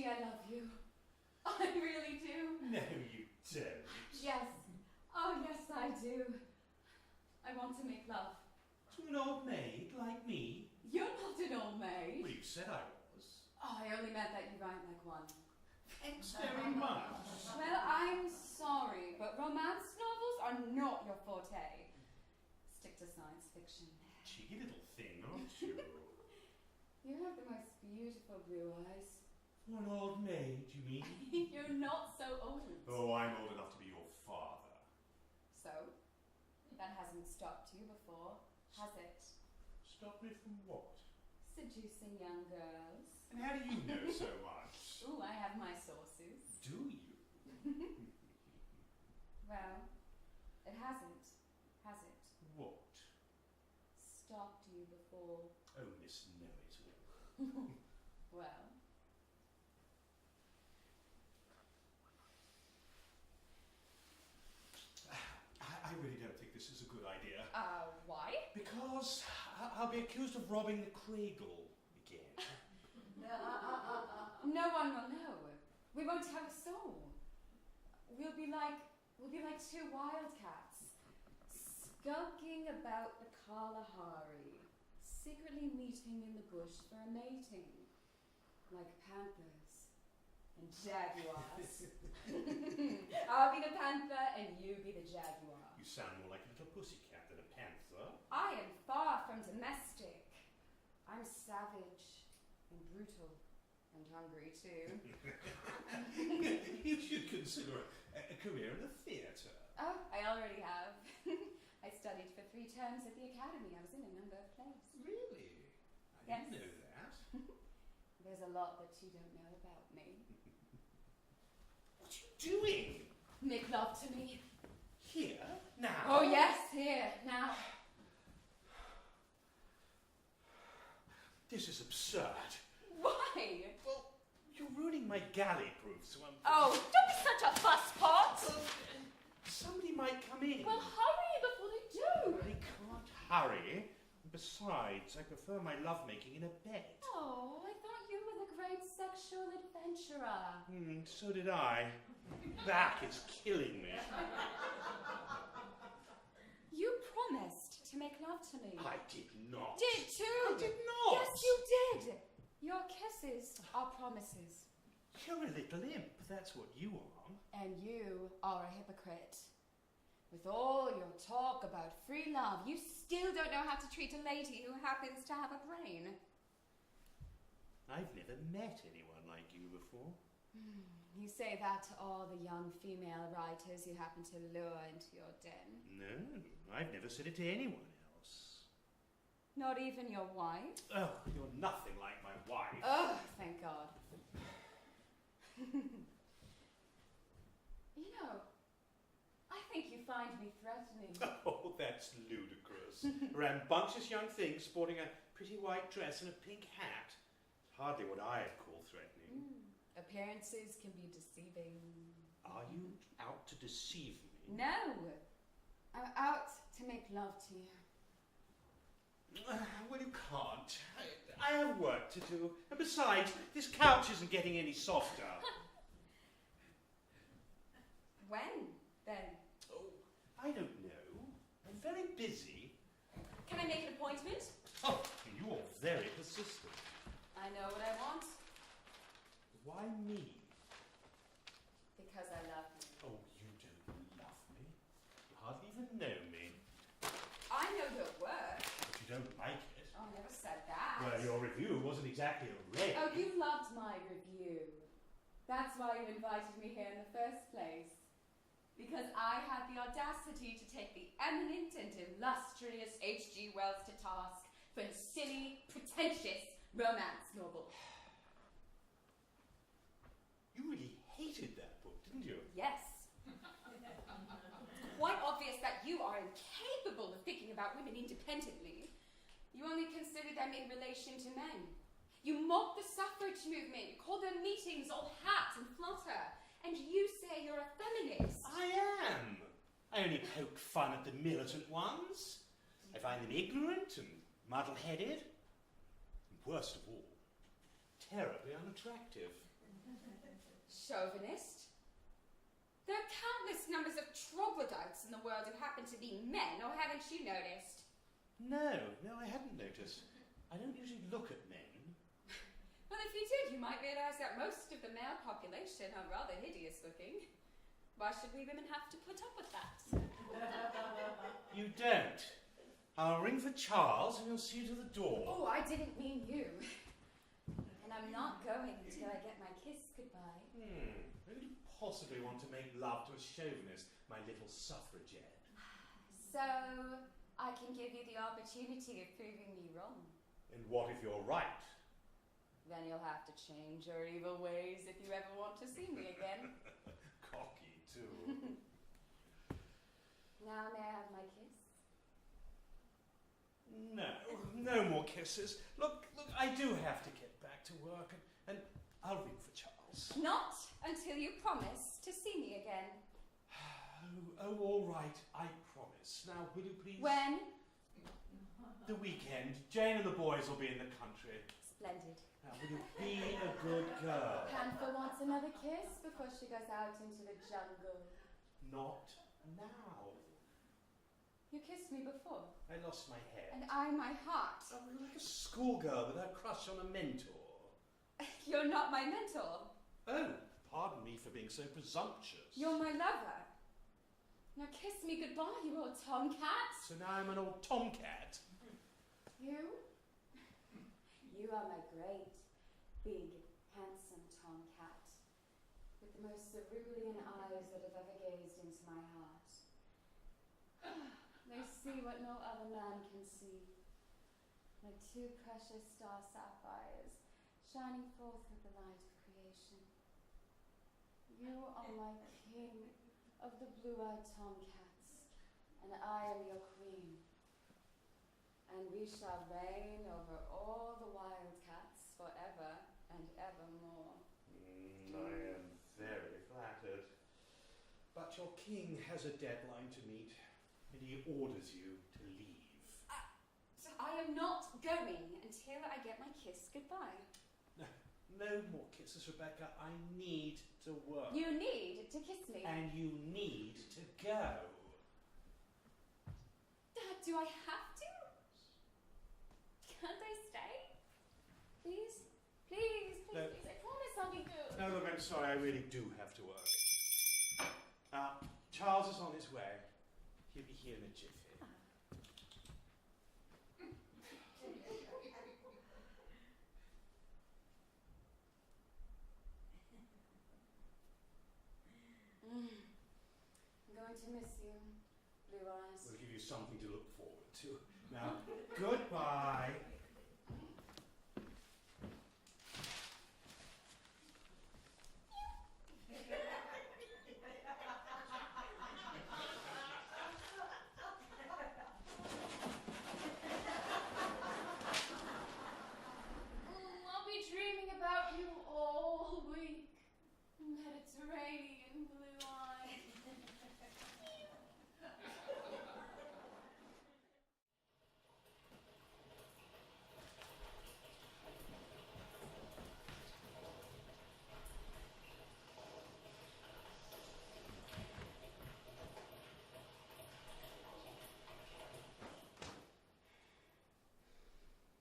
Archie, I love you. I really do. No, you don't. Yes. Oh, yes, I do. I want to make love. To an old maid like me? You're not an old maid. Well, you said I was. Oh, I only meant that you write like one. Thanks very much. Well, I'm sorry, but romance novels are not your forte. Stick to science fiction. Cheeky little thing, aren't you? You have the most beautiful blue eyes. For an old maid, you mean? You're not so old. Oh, I'm old enough to be your father. So, that hasn't stopped you before, has it? Stop me from what? Seducing young girls. And how do you know so much? Ooh, I have my sources. Do you? Well, it hasn't, has it? What? Stopped you before. Oh, Miss Know-it-all. Well. I really don't think this is a good idea. Why? Because I'll be accused of robbing the cradle again. No one will know. We won't have a soul. We'll be like two wildcats, skulking about the Kalahari, secretly meeting in the bush for a mating, like panthers and jaguars. I'll be the panther and you be the jaguar. You sound more like a little pussycat than a panther. I am far from domestic. I'm savage and brutal and hungry too. You should consider a career in the theatre. Oh, I already have. I studied for 3 terms at the academy. I was in a number of plays. Really? I Yes. didn't know that. There's a lot that you don't know about me. What are you doing? Make love to me. Here? Now? Oh yes, here, now. This is absurd. Why? Well, you're ruining my galley proof, so I'm... Oh, don't be such a fusspot. Somebody might come in. Well, hurry before they do. I can't hurry. Besides, I prefer my lovemaking in a bed. Oh, I thought you were the great sexual adventurer. So did I. Back is killing me. You promised to make love to me. I did not. Did too. I did not. Yes, you did. Your kisses are promises. You're a little imp, that's what you are. And you are a hypocrite. With all your talk about free love, you still don't know how to treat a lady who happens to have a brain. I've never met anyone like you before. You say that to all the young female writers you happen to lure into your den. No, I've never said it to anyone else. Not even your wife? Oh, you're nothing like my wife. Oh, thank God. You know, I think you find me threatening. Oh, that's ludicrous. Rambunctious young thing sporting a pretty white dress and a pink hat. Hardly what I'd call threatening. Appearances can be deceiving. Are you out to deceive me? No! I'm out to make love to you. Well, you can't. I have work to do. And besides, this couch isn't getting any softer. When, then? Oh, I don't know. I'm very busy. Can I make an appointment? Oh, you're very persistent. I know what I want. Why me? Because I love you. Oh, you don't love me. You hardly even know me. I know your work. But you don't like it. Oh, I never said that. Well, your review wasn't exactly a rave. Oh, you loved my review. That's why you invited me here in the first place. Because I had the audacity to take the eminent and illustrious H.G. Wells to task for his silly, pretentious romance novel. You really hated that book, didn't you? Yes. Quite obvious that you are incapable of thinking about women independently. You only consider them in relation to men. You mock the suffrage movement, you call their meetings all hat and flutter, and you say you're a feminist. I am. I only poke fun at the militant ones. I find them ignorant and muddle-headed. And worst of all, terribly unattractive. Chauvinist? There are countless numbers of troglodytes in the world who happen to be men, or haven't you noticed? No, I hadn't noticed. I don't usually look at men. Well, if you did, you might realise that most of the male population are rather hideous looking. Why should we women have to put up with that? You don't. I'll ring for Charles and he'll see you to the door. Oh, I didn't mean you. And I'm not going until I get my kiss goodbye. Who could possibly want to make love to a chauvinist, my little suffragette? So, I can give you the opportunity of proving me wrong. And what if you're right? Then you'll have to change your evil ways if you ever want to see me again. Cocky, too. Now may I have my kiss? No more kisses. Look, I do have to get back to work, and I'll ring for Charles. Not until you promise to see me again. Oh, all right, I promise. Now, will you please... When? The weekend. Jane and the boys will be in the country. Splendid. Now, will you be a good girl? Panther wants another kiss before she goes out into the jungle. Not now. You kissed me before. I lost my head. And I my heart. Oh, you're like a schoolgirl with her crush on a mentor. You're not my mentor. Oh, pardon me for being so presumptuous. You're my lover. Now kiss me goodbye, you old tomcat. So now I'm an old tomcat. You? You are my great, big, handsome tomcat, with the most cerulean eyes that have ever gazed into my heart. They see what no other man can see, like two precious star sapphires shining forth with the light of creation. You are my king of the blue-eyed tomcats, and I am your queen. And we shall reign over all the wildcats forever and evermore. I am very flattered. But your king has a deadline to meet, and he orders you to leave. So I am not going until I get my kiss goodbye. No more kisses, Rebecca. I need to work. You need to kiss me. And you need to go. Dad, do I have to? Can't I stay? Please? Please, No. please, I promise I'll be good. No, look, I'm sorry. I really do have to work. Charles is on his way. He'll be here in a jiffy. I'm going to miss you, Blue Eyes. We'll give you something to look forward to. Now, goodbye. I'll be dreaming about you all week. Mediterranean blue eyes.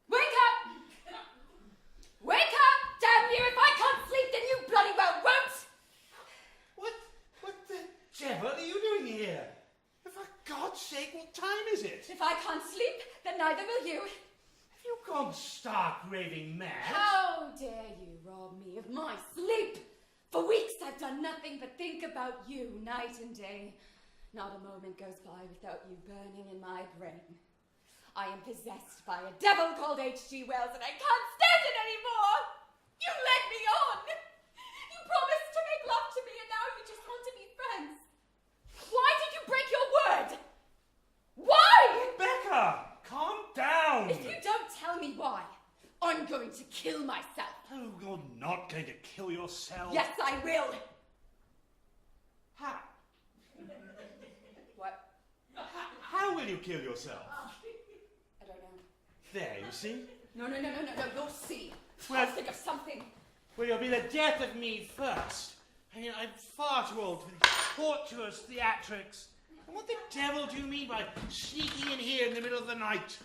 Wake up! Wake up! Damn you! If I can't sleep, then you bloody well won't! What the devil are you doing here? For God's sake, what time is it? If I can't sleep, then neither will you. Have you gone stark raving mad? How dare you rob me of my sleep? For weeks I've done nothing but think about you night and day. Not a moment goes by without you burning in my brain. I am possessed by a devil called H.G. Wells and I can't stand it anymore! You led me on! You promised to make love to me and now you just want to be friends. Why did you break your word? Why? Becca, calm down. If you don't tell me why, I'm going to kill myself. Oh, you're not going to kill yourself. Yes, I will. How? What? How will you kill yourself? I don't know. There, you see? No, you'll see. Well- I'll think of something. Well, you'll be the death of me first. I mean, I'm far too old for these tortuous theatrics. And what the devil do you mean by sneaking in here in the middle of the night?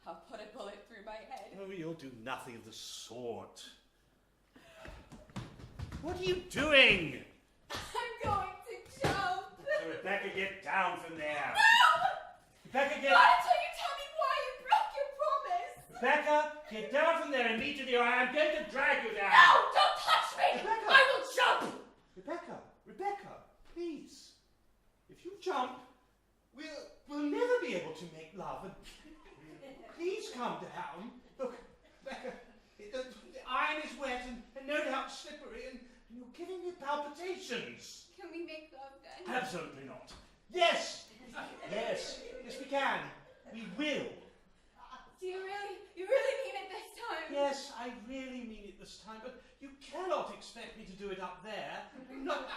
I'll put a bullet through my head. Oh, you'll do nothing of the sort. What are you doing? I'm going to jump. Oh, Rebecca, get down from there. No! Rebecca, get... Not until you tell me why you broke your promise. Rebecca, get down from there and meet to the eye. I'm going to drag you down. No! Don't touch me! Rebecca! I will jump! Rebecca, please. If you jump, we'll never be able to make love. And please calm down. Look, Rebecca, the iron is wet and no doubt slippery, and you're giving me palpitations. Can we make love then? Absolutely not. Yes, we can. We will. Do you really mean it this time? Yes, I really mean it this time, but you cannot expect me to do it up there. I'm not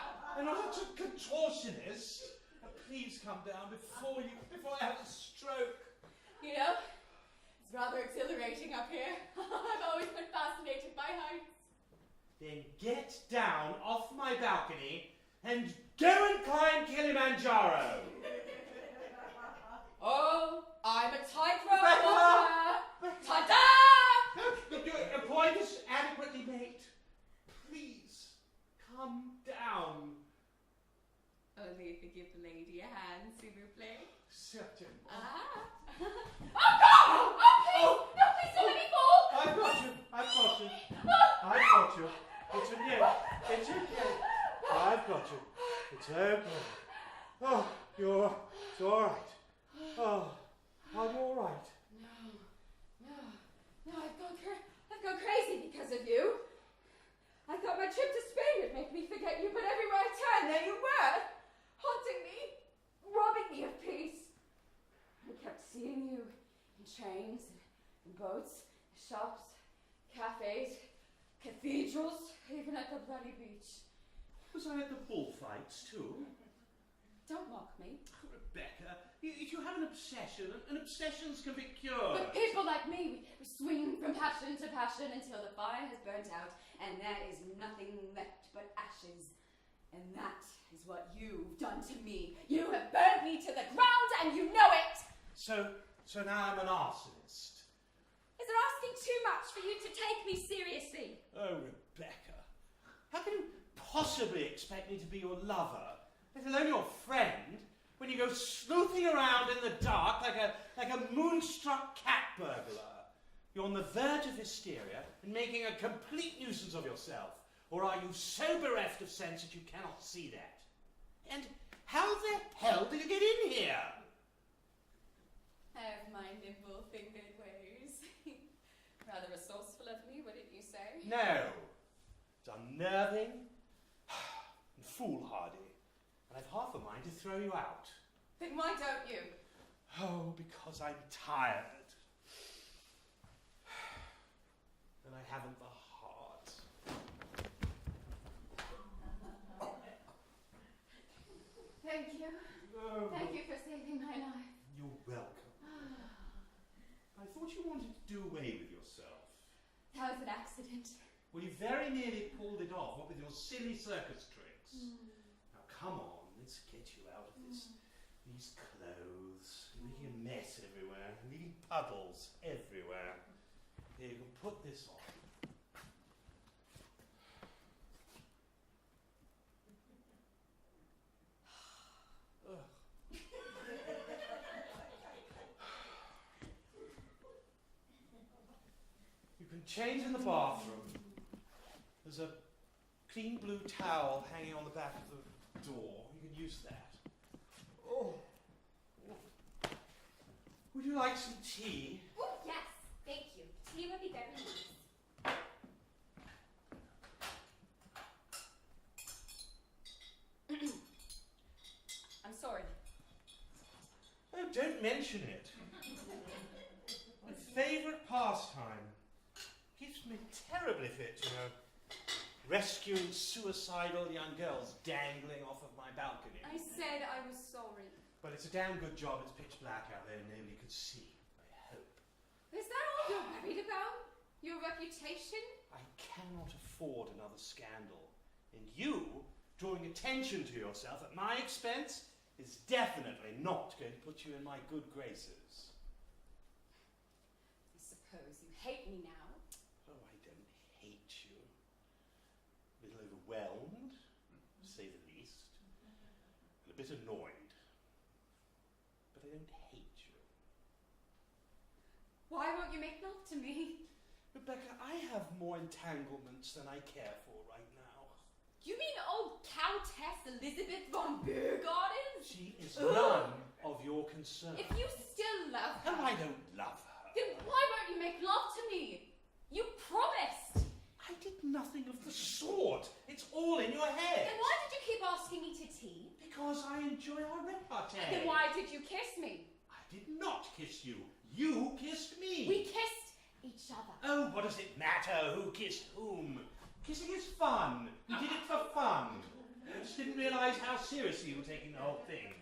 a contortionist. Please come down before I have a stroke. You know, it's rather exhilarating up here. I've always been fascinated by heights. Then get down off my balcony and go and climb Kilimanjaro. Oh, I'm a tightrope Rebecca! walker. Ta-da! Your point is adequately made. Please, come down. Only if you give the lady a hand, s'il vous plaît. Certainly. Ah. Oh, God! Oh, please! No, please don't let me fall! I've got you. It's okay. I've got you. It's okay. Oh, it's all right. Oh, I'm all right. No, I've gone crazy because of you. I thought my trip to Spain would make me forget you, but everywhere I turned, there you were, haunting me, robbing me of peace. I kept seeing you in trains, in boats, shops, cafes, cathedrals, even at the bloody beach. Was I at the bullfights too? Don't mock me. Oh, Rebecca, if you have an obsession, and obsessions can be cured. But people like me, we swing from passion to passion until the fire has burnt out, and there is nothing left but ashes. And that is what you've done to me. You have burned me to the ground, and you know it! So now I'm an arsonist. Is it asking too much for you to take me seriously? Oh, Rebecca, how can you possibly expect me to be your lover, let alone your friend, when you go sleuthing around in the dark like a moonstruck cat burglar? You're on the verge of hysteria and making a complete nuisance of yourself. Or are you so bereft of sense that you cannot see that? And how the hell did you get in here? I have my nimble-fingered ways. Rather resourceful of me, wouldn't you say? No. It's unnerving and foolhardy. And I've half a mind to throw you out. Then why don't you? Oh, because I'm tired. And I haven't the heart. Thank you. Oh. Thank you for saving my life. You're welcome. I thought you wanted to do away with yourself. That was an accident. Well, you very nearly pulled it off, what with your silly circus tricks. Now, come on, let's get you out of these clothes. You're making a mess everywhere, leaving puddles everywhere. Here, you can put this on. You can change in the bathroom. There's a clean blue towel hanging on the back of the door. You can use that. Oh. Would you like some tea? Oh, yes. Thank you. Tea would be very nice. I'm sorry. Oh, don't mention it. My favourite pastime. Keeps me terribly fit, you know. Rescuing suicidal young girls dangling off of my balcony. I said I was sorry. But it's a damn good job it's pitch black out there and nobody could see, I hope. Is that all you're worried about? Your reputation? I cannot afford another scandal. And you, drawing attention to yourself at my expense, is definitely not going to put you in my good graces. I suppose you hate me now. Oh, I don't hate you. A little overwhelmed, to say the least, and a bit annoyed. But I don't hate you. Why won't you make love to me? Rebecca, I have more entanglements than I care for right now. You mean old Countess Elizabeth von Beergarden? She is none of your concern. If you still love her, And I don't love her. then why won't you make love to me? You promised! I did nothing of the sort. It's all in your head. Then why did you keep asking me to tea? Because I enjoy our repartee. Then why did you kiss me? I did not kiss you. You kissed me. We kissed each other. Oh, what does it matter who kissed whom? Kissing is fun. We did it for fun. I just didn't realise how seriously you were taking the whole thing.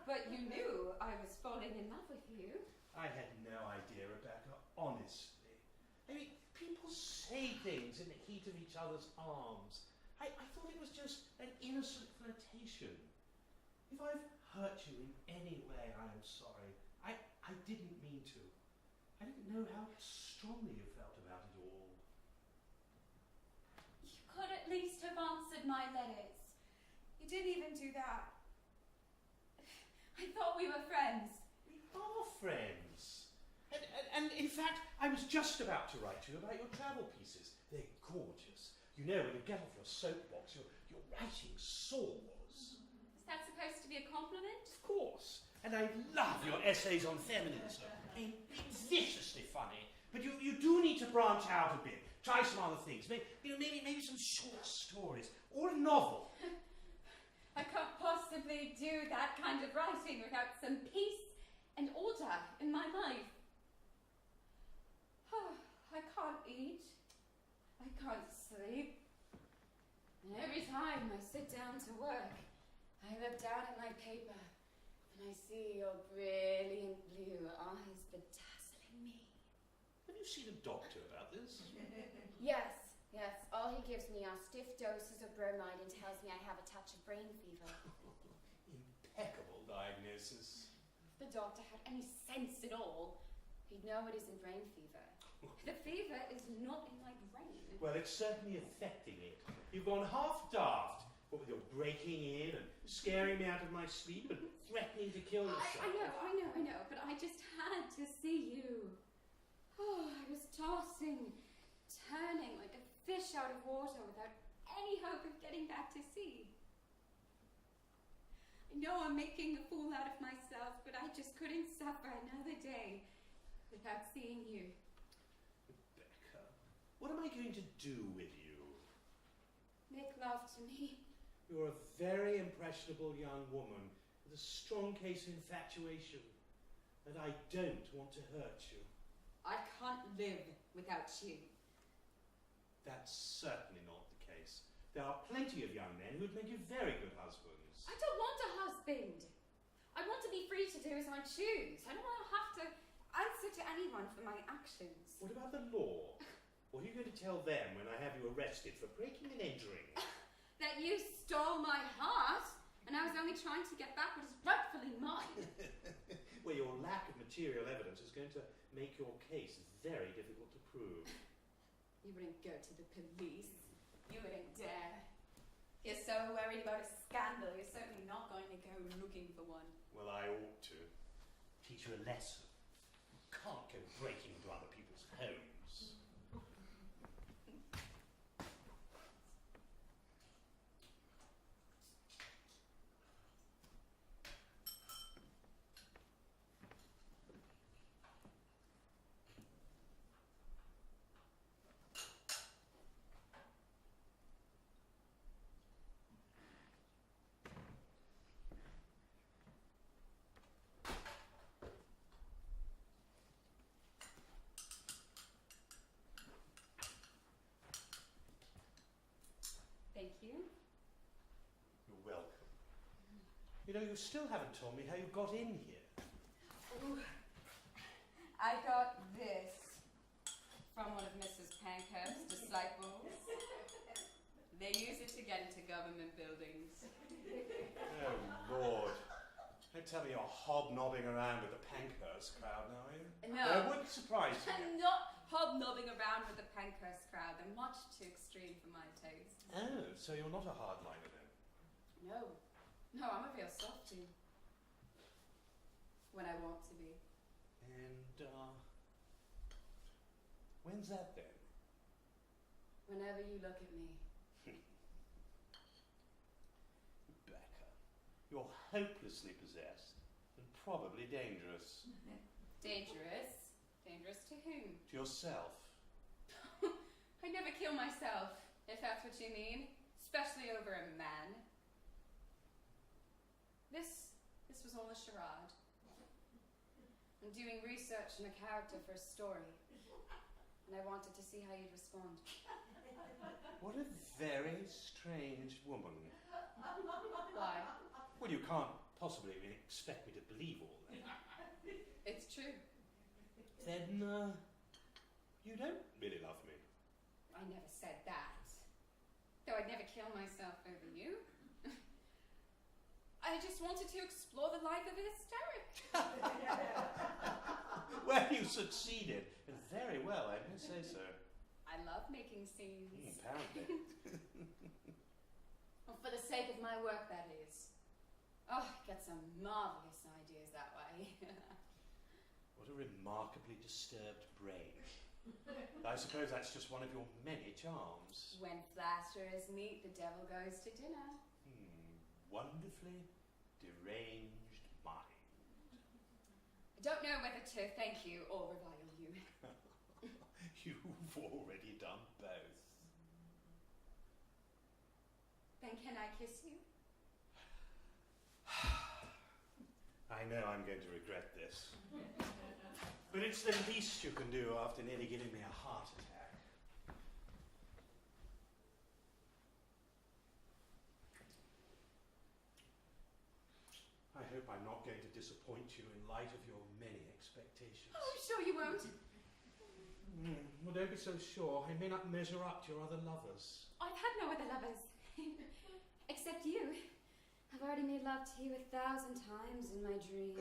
But you knew I was falling in love with you. I had no idea, Rebecca, honestly. I mean, people say things in the heat of each other's arms. I thought it was just an innocent flirtation. If I've hurt you in any way, I am sorry. I didn't mean to. I didn't know how strongly you felt about it all. You could at least have answered my letters. You didn't even do that. I thought we were friends. We are friends. And in fact, I was just about to write to you about your travel pieces. They're gorgeous. You know, when you get off your soapbox, your writing soars. Is that supposed to be a compliment? Of course. And I love your essays on feminism. I mean, viciously funny. But you do need to branch out a bit. Try some other things. Maybe some short stories. Or a novel. I can't possibly do that kind of writing without some peace and order in my life. I can't eat. I can't sleep. And every time I sit down to work, I look down at my paper and I see your brilliant blue eyes bedazzling me. Have you seen a doctor about this? Yes. All he gives me are stiff doses of bromide and tells me I have a touch of brain fever. Impeccable diagnosis. If the doctor had any sense at all, he'd know it isn't brain fever. The fever is not in my brain. Well, it's certainly affecting it. You've gone half daft. What with your breaking in and scaring me out of my sleep and threatening to kill yourself. I know, but I just had to see you. Oh, I was tossing, turning like a fish out of water without any hope of getting back to sea. I know I'm making a fool out of myself, but I just couldn't suffer another day without seeing you. Rebecca, what am I going to do with you? Make love to me. You're a very impressionable young woman with a strong case of infatuation, and I don't want to hurt you. I can't live without you. That's certainly not the case. There are plenty of young men who would make you very good husbands. I don't want a husband. I want to be free to do as I choose. I don't want to have to answer to anyone for my actions. What about the law? What are you going to tell them when I have you arrested for breaking and entering? That you stole my heart, and I was only trying to get back what is rightfully mine. Well, your lack of material evidence is going to make your case very difficult to prove. You wouldn't go to the police. You wouldn't dare. You're so worried about a scandal, you're certainly not going to go looking for one. Well, I ought to. Teach you a lesson. You can't go breaking into other people's homes. Thank you. You're welcome. You know, you still haven't told me how you got in here. Ooh. I got this from one of Mrs. Pankhurst's disciples. They use it to get into government buildings. Oh, Lord. Don't tell me you're hobnobbing around with the Pankhurst crowd now, are you? No. That wouldn't surprise me. I'm not hobnobbing around with the Pankhurst crowd. They're much too extreme for my taste. Oh, so you're not a hardliner then? No. No, I'm a real softie. When I want to be. And, when's that then? Whenever you look at me. Becca, you're hopelessly possessed and probably dangerous. Dangerous? Dangerous to whom? To yourself. I never kill myself, if that's what you mean. Especially over a man. This was all a charade. I'm doing research on a character for a story. And I wanted to see how you'd respond. What a very strange woman. Why? Well, you can't possibly expect me to believe all that. It's true. Then, you don't really love me. I never said that. Though I'd never kill myself over you. I just wanted to explore the life of a hysteric. Well, you succeeded. And very well, I may say so. I love making scenes. Apparently. Well, for the sake of my work, that is. Oh, I get some marvellous ideas that way. What a remarkably disturbed brain. I suppose that's just one of your many charms. When flatterers meet, the devil goes to dinner. Wonderfully deranged mind. I don't know whether to thank you or revile you. You've already done both. Then can I kiss you? I know I'm going to regret this. But it's the least you can do after nearly giving me a heart attack. I hope I'm not going to disappoint you in light of your many expectations. Oh, I'm sure you won't. Well, don't be so sure. I may not measure up to your other lovers. I've had no other lovers. Except you. I've already made love to you 1,000 times in my dreams.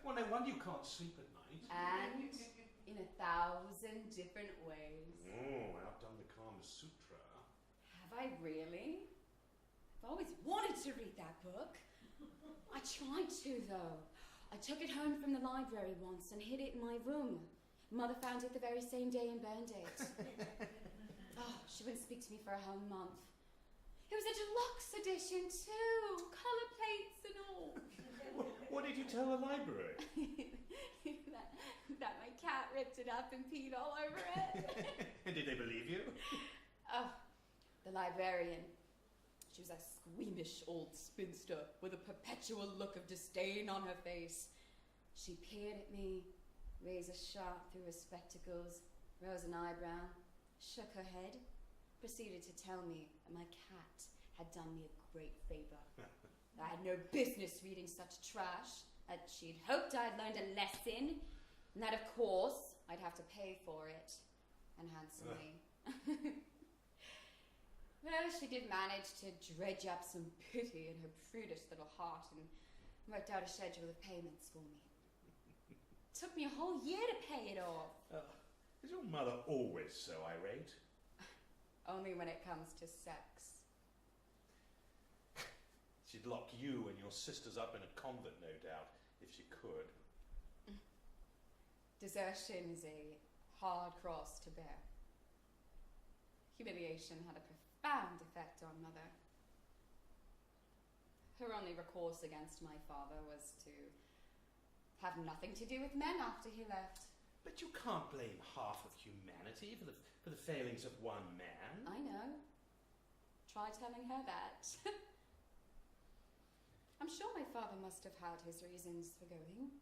Well, no wonder you can't sleep at night. And in 1,000 different ways. Oh, outdone the Kama Sutra. Have I really? I've always wanted to read that book. I tried to, though. I took it home from the library once and hid it in my room. Mother found it the very same day and burned it. Oh, she wouldn't speak to me for a whole month. It was a deluxe edition, too. Colour plates and all. What did you tell the library? that my cat ripped it up and peed all over it. And did they believe you? Oh, the librarian. She was a squeamish old spinster with a perpetual look of disdain on her face. She peered at me, razor sharp through her spectacles, rose an eyebrow, shook her head, proceeded to tell me that my cat had done me a great favour. I had no business reading such trash, that she'd hoped I'd learned a lesson, and that, of course, I'd have to pay for it, and handsomely. Well, she did manage to dredge up some pity in her prudish little heart and worked out a schedule of payments for me. Took me a whole year to pay it off. Is your mother always so irate? Only when it comes to sex. She'd lock you and your sisters up in a convent, no doubt, if she could. Desertion is a hard cross to bear. Humiliation had a profound effect on Mother. Her only recourse against my father was to have nothing to do with men after he left. But you can't blame half of humanity for the failings of one man. I know. Try telling her that. I'm sure my father must have had his reasons for going. I'm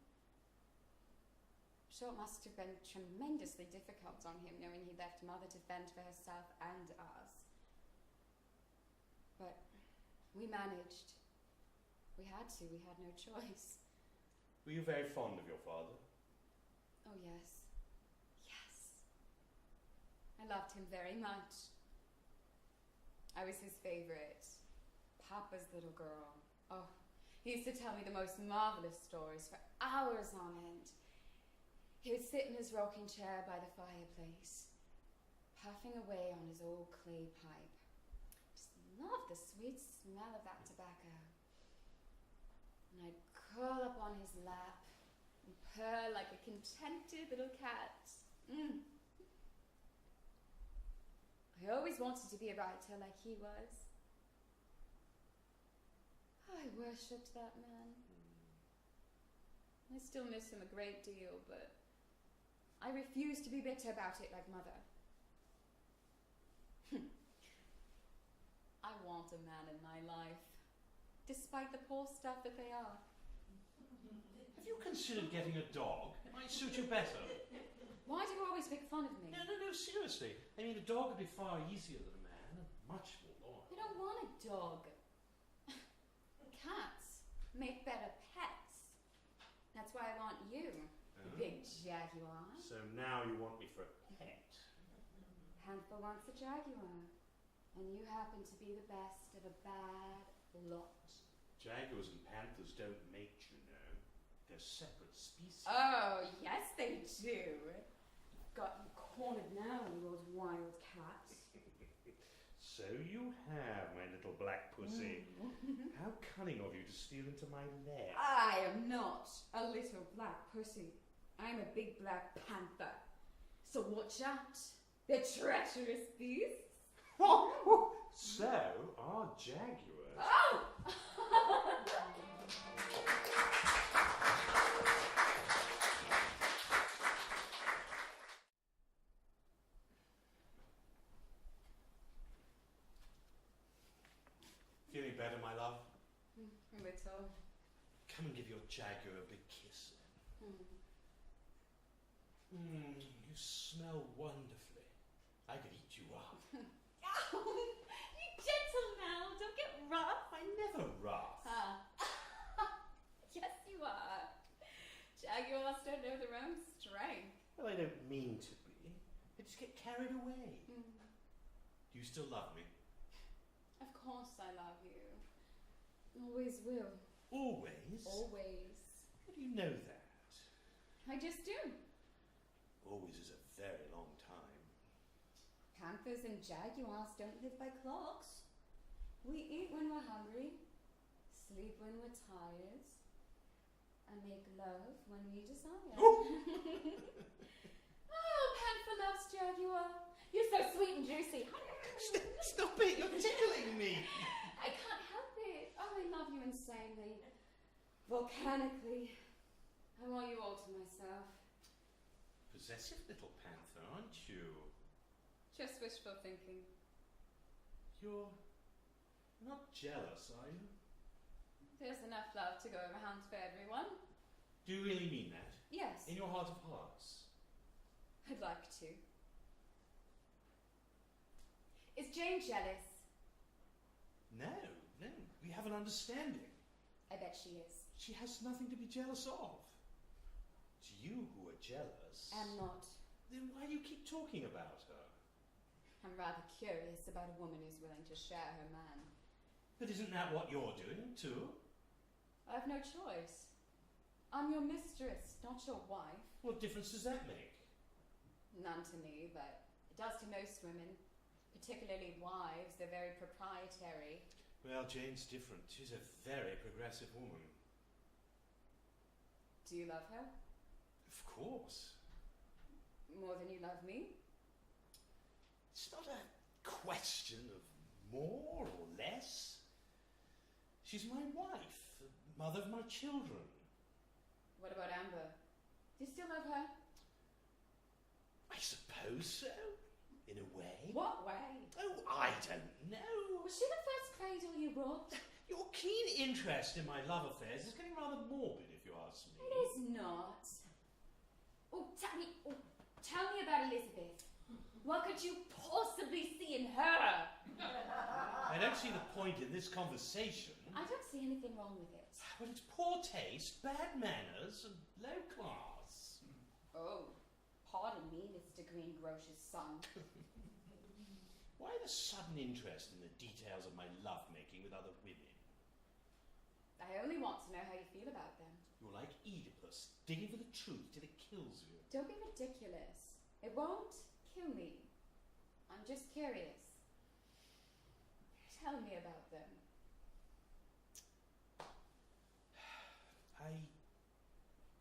sure it must have been tremendously difficult on him knowing he left Mother to fend for herself and us. But we managed. We had to. We had no choice. Were you very fond of your father? Oh, yes. Yes. I loved him very much. I was his favourite. Papa's little girl. Oh, he used to tell me the most marvellous stories for hours on end. He would sit in his rocking chair by the fireplace, puffing away on his old clay pipe. Just loved the sweet smell of that tobacco. And I'd curl up on his lap and purr like a contented little cat. I always wanted to be a writer like he was. I worshipped that man. I still miss him a great deal, but I refuse to be bitter about it like Mother. I want a man in my life, despite the poor stuff that they are. Have you considered getting a dog? It might suit you better. Why do you always make fun of me? No, seriously. I mean, a dog would be far easier than a man, and much more loyal. I don't want a dog. Cats make better pets. That's why I want you, you big jaguar. So now you want me for a pet? Panther wants a jaguar, and you happen to be the best of a bad lot. Jaguars and panthers don't mate, you know. They're separate species. Oh, yes they do. Got you cornered now, you old wild cat. So you have, my little black pussy. How cunning of you to steal into my lair. I am not a little black pussy. I'm a big black panther. So watch out, the treacherous beasts. So are jaguars. Oh! Feeling better, my love? A little. Come and give your jaguar a big kiss. You smell wonderfully. I could eat you up. Oh, you gentle now, don't get rough. I'm never rough. Yes, you are. Jaguars don't know their own strength. Well, I don't mean to be. I just get carried away. Do you still love me? Of course I love you. Always will. Always? Always. How do you know that? I just do. Always is a very long time. Panthers and jaguars don't live by clocks. We eat when we're hungry, sleep when we're tired, and make love when we desire. Oh, Panther loves jaguar. You're so sweet and juicy. Stop it, you're tickling me. I can't help it. Oh, I love you insanely. Volcanically. I want you all to myself. Possessive little panther, aren't you? Just wishful thinking. You're not jealous, are you? There's enough love to go around for everyone. Do you really mean that? Yes. In your heart of hearts? I'd like to. Is Jane jealous? No. We have an understanding. I bet she is. She has nothing to be jealous of. It's you who are jealous. I'm not. Then why do you keep talking about her? I'm rather curious about a woman who's willing to share her man. But isn't that what you're doing, too? I have no choice. I'm your mistress, not your wife. What difference does that make? None to me, but it does to most women. Particularly wives, they're very proprietary. Well, Jane's different. She's a very progressive woman. Do you love her? Of course. More than you love me? It's not a question of more or less. She's my wife, the mother of my children. What about Amber? Do you still love her? I suppose so, in a way. What way? Oh, I don't know. Was she the first cradle you brought? Your keen interest in my love affairs is getting rather morbid, if you ask me. It is not. Tell me about Elizabeth. What could you possibly see in her? I don't see the point in this conversation. I don't see anything wrong with it. Well, it's poor taste, bad manners, and low class. Oh, pardon me, Mr. Greengrocer's son. Why the sudden interest in the details of my lovemaking with other women? I only want to know how you feel about them. You're like Oedipus, digging for the truth till it kills you. Don't be ridiculous. It won't kill me. I'm just curious. Tell me about them.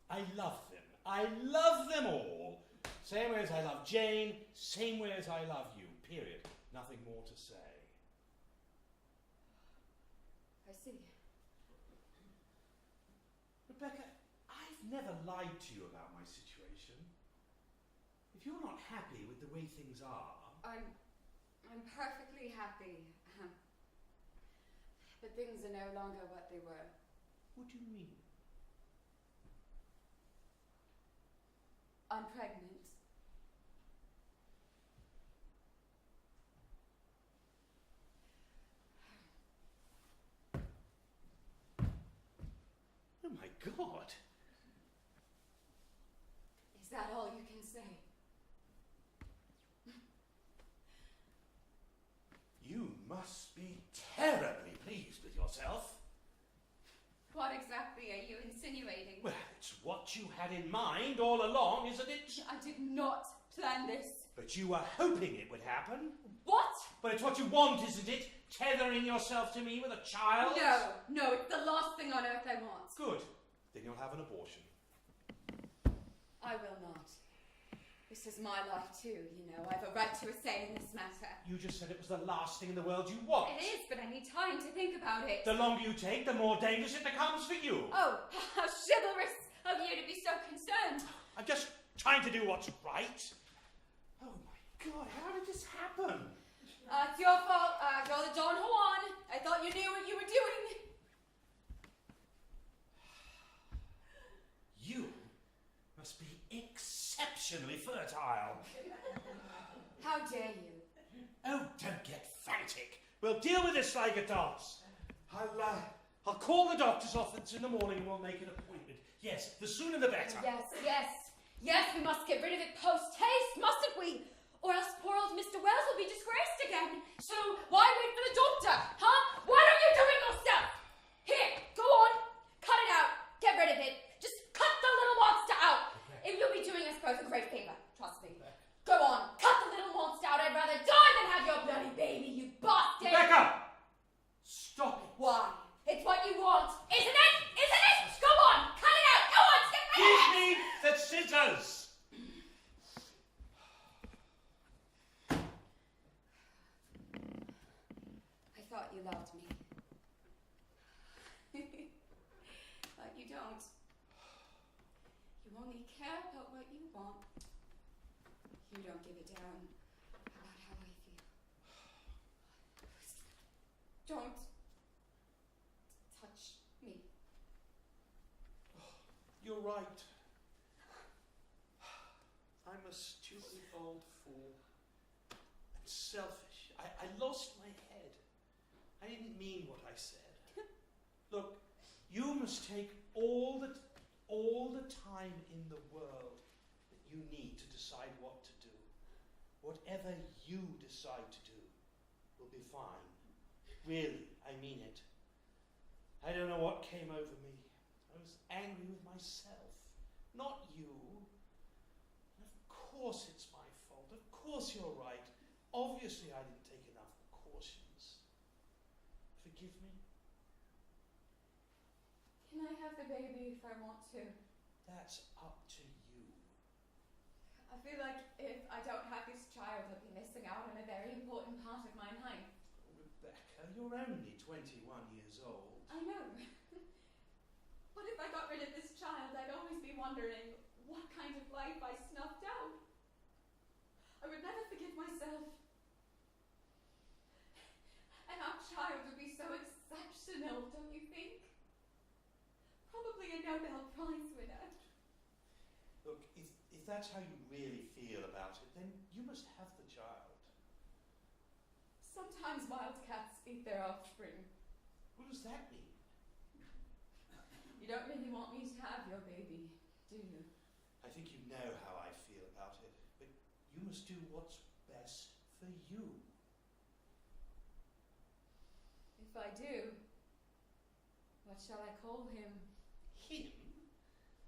I love them. I love them all. Same way as I love Jane, same way as I love you. Period. Nothing more to say. I see. Rebecca, I've never lied to you about my situation. If you're not happy with the way things are... I'm perfectly happy. But things are no longer what they were. What do you mean? I'm pregnant. Oh my God! Is that all you can say? You must be terribly pleased with yourself. What exactly are you insinuating? Well, it's what you had in mind all along, isn't it? I did not plan this. But you were hoping it would happen. What? But it's what you want, isn't it? Tethering yourself to me with a child? No, it's the last thing on earth I want. Good. Then you'll have an abortion. I will not. This is my life too, you know. I have a right to a say in this matter. You just said it was the last thing in the world you want. It is, but I need time to think about it. The longer you take, the more dangerous it becomes for you. Oh, how chivalrous of you to be so concerned. I'm just trying to do what's right. Oh my God, how did this happen? It's your fault. You're the Don Juan. I thought you knew what you were doing. You must be exceptionally fertile. How dare you? Oh, don't get frantic. We'll deal with this like adults. I'll call the doctor's office in the morning and we'll make an appointment. Yes, the sooner the better. Yes, we must get rid of it post-haste, mustn't we? Or else poor old Mr. Wells will be disgraced again. So why wait for the doctor, huh? Why don't you do it yourself? Here, go on, cut it out, get rid of it. Just cut the little monster out. It will be doing us both a great favor, trust me. Go on, cut the little monster out. I'd rather die than have your bloody baby, you bastard. Rebecca! Stop it. Why? It's what you want, isn't it? Isn't it? Go on, cut it out. Go on, get rid of it. Give me the scissors. I thought you loved me. But you don't. You only care about what you want. You don't give a damn about how I feel. Don't touch me. You're right. I'm a stupid old fool. I'm selfish. I lost my head. I didn't mean what I said. Look, you must take all the time in the world that you need to decide what to do. Whatever you decide to do will be fine. Really, I mean it. I don't know what came over me. I was angry with myself, not you. And of course it's my fault. Of course you're right. Obviously I didn't take enough precautions. Forgive me? Can I have the baby if I want to? That's up to you. I feel like if I don't have this child, I'll be missing out on a very important part of my life. Rebecca, you're only 21 years old. I know. What if I got rid of this child? I'd always be wondering what kind of life I snuffed out. I would never forgive myself. And our child would be so exceptional, don't you think? Probably a Nobel Prize winner. Look, if that's how you really feel about it, then you must have the child. Sometimes wildcats eat their offspring. What does that mean? You don't really want me to have your baby, do you? I think you know how I feel about it, but you must do what's best for you. If I do, what shall I call him? Him?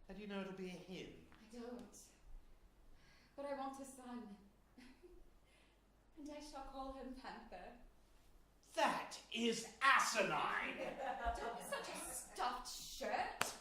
How do you know it'll be a him? I don't. But I want a son. And I shall call him Panther. That is asinine! Don't be such a stuffed shirt.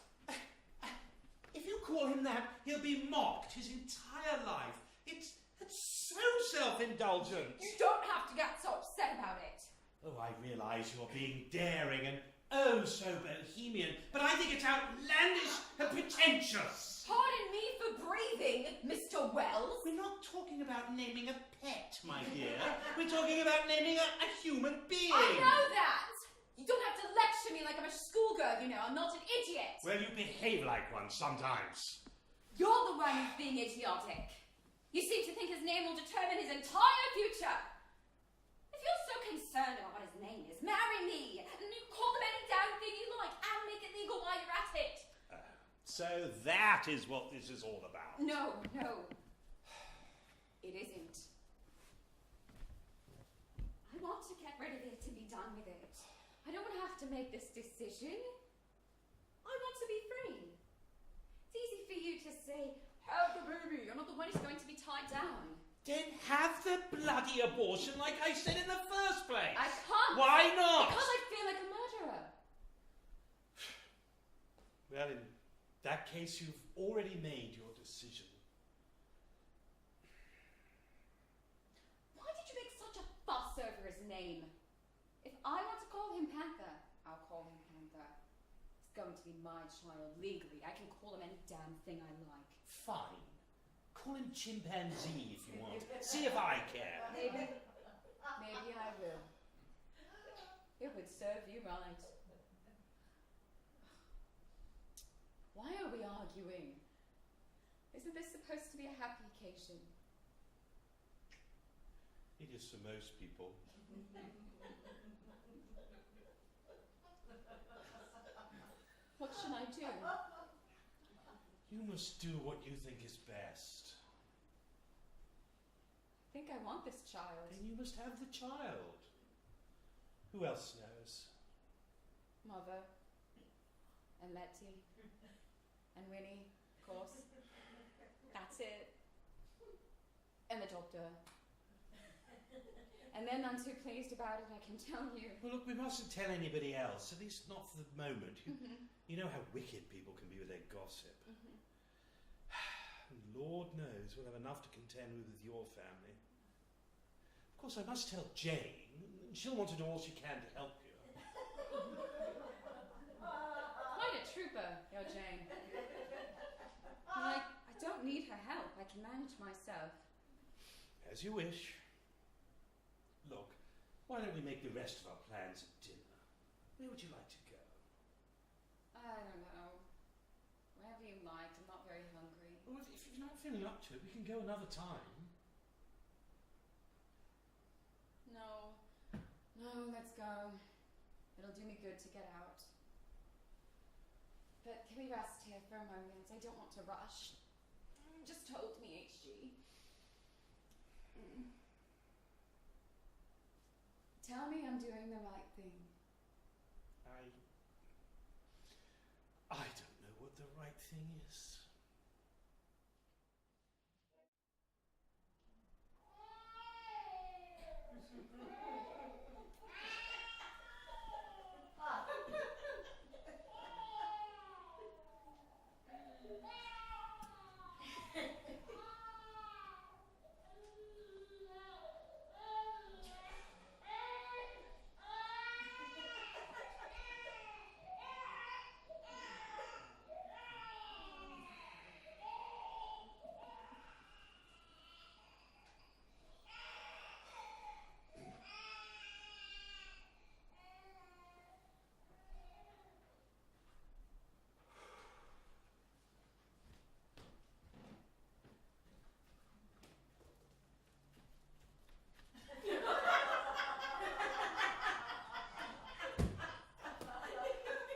If you call him that, he'll be mocked his entire life. It's so self-indulgent. You don't have to get so upset about it. Oh, I realise you're being daring and oh so bohemian, but I think it's outlandish and pretentious. Pardon me for breathing, Mr. Wells. We're not talking about naming a pet, my dear. We're talking about naming a human being. I know that. You don't have to lecture me like I'm a schoolgirl, you know. I'm not an idiot. Well, you behave like one sometimes. You're the one who's being idiotic. You seem to think his name will determine his entire future. If you're so concerned about what his name is, marry me, and you call him any damn thing you like, and make it legal while you're at it. So that is what this is all about. No. It isn't. I want to get rid of it and be done with it. I don't want to have to make this decision. I want to be free. It's easy for you to say, have the baby, you're not the one who's going to be tied down. Then have the bloody abortion like I said in the first place. I can't. Why not? Because I feel like a murderer. Well, in that case, you've already made your decision. Why did you make such a fuss over his name? If I want to call him Panther, I'll call him Panther. He's going to be my child legally. I can call him any damn thing I like. Fine. Call him chimpanzee if you want. See if I care. Maybe I will. It would serve you right. Why are we arguing? Isn't this supposed to be a happy occasion? It is for most people. What should I do? You must do what you think is best. I think I want this child. Then you must have the child. Who else knows? Mother. And Letty. And Winnie, of course. That's it. And the doctor. And they're none too pleased about it, I can tell you. Well, look, we mustn't tell anybody else, at least not for the moment. You know how wicked people can be with their gossip. Lord knows we'll have enough to contend with your family. Of course, I must tell Jane. She'll want to do all she can to help you. Quite a trooper, your Jane. I don't need her help. I can manage myself. As you wish. Look, why don't we make the rest of our plans at dinner? Where would you like to go? I don't know. Wherever you like. I'm not very hungry. Well, if you're not feeling up to it, we can go another time. No, let's go. It'll do me good to get out. But can we rest here for a moment? I don't want to rush. Just hold me, HG. Tell me I'm doing the right thing. I don't know what the right thing is.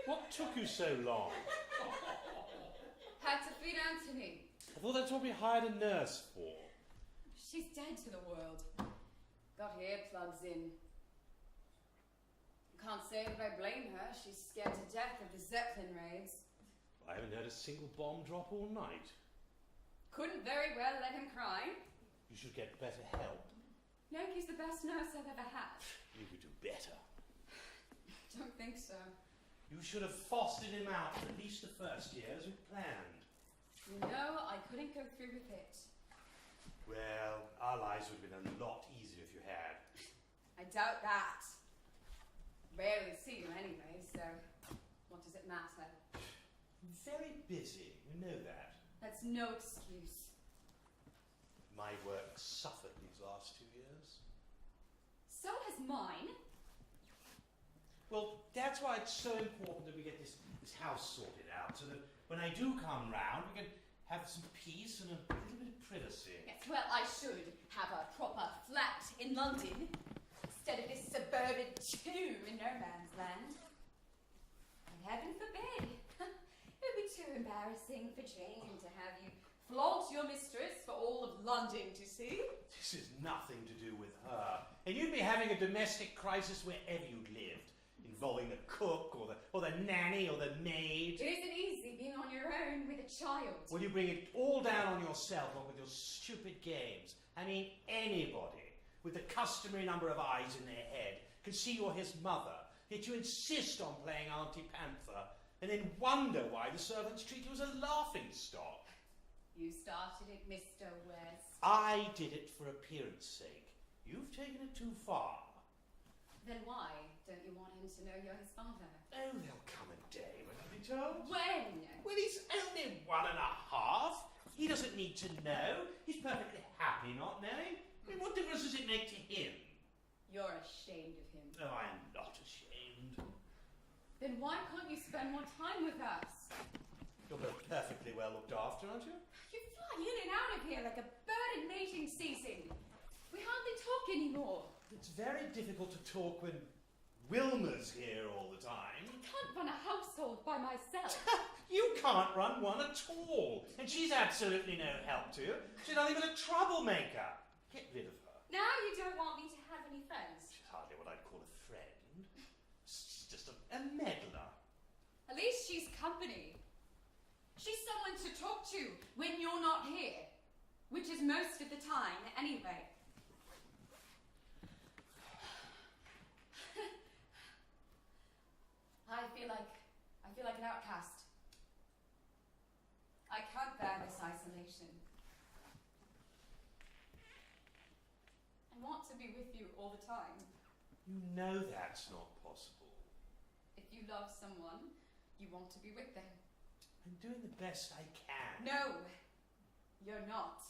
What took you so long? Had to feed Anthony. I thought that's what we hired a nurse for. She's dead to the world. Got earplugs in. Can't say that I blame her. She's scared to death of the Zeppelin raids. I haven't heard a single bomb drop all night. Couldn't very well let him cry. You should get better help. Yankie's the best nurse I've ever had. You could do better. Don't think so. You should have fostered him out for at least the first year as we planned. You know, I couldn't go through with it. Well, our lives would have been a lot easier if you had. I doubt that. Rarely see you anyway, so what does it matter? Very busy, we know that. That's no excuse. My work suffered these last 2 years. So has mine. Well, that's why it's so important that we get this house sorted out, so that when I do come round, we can have some peace and a little bit of privacy. Yes, well, I should have a proper flat in London instead of this suburban tomb in no man's land. And heaven forbid. It would be too embarrassing for Jane to have you flaunt your mistress for all of London to see. This is nothing to do with her. And you'd be having a domestic crisis wherever you'd lived, involving the cook or the nanny or the maid. It isn't easy being on your own with a child. Well, you bring it all down on yourself along with your stupid games. I mean, anybody with the customary number of eyes in their head can see you're his mother, yet you insist on playing Auntie Panther and then wonder why the servants treat you as a laughingstock. You started it, Mr. West. I did it for appearance sake. You've taken it too far. Then why don't you want him to know you're his father? Oh, there'll come a day when I'll be told. When? Well, he's only 1.5. He doesn't need to know. He's perfectly happy not knowing. I mean, what difference does it make to him? You're ashamed of him. Oh, I'm not ashamed. Then why can't you spend more time with us? You're both perfectly well looked after, aren't you? You fly in and out of here like a bird in mating season. We hardly talk anymore. It's very difficult to talk when Wilma's here all the time. I can't run a household by myself. You can't run one at all. And she's absolutely no help to you. She's not even a troublemaker. Get rid of her. Now you don't want me to have any friends. She's hardly what I'd call a friend. She's just a meddler. At least she's company. She's someone to talk to when you're not here. Which is most of the time, anyway. I feel like an outcast. I can't bear this isolation. I want to be with you all the time. You know that's not possible. If you love someone, you want to be with them. I'm doing the best I can. No, you're not.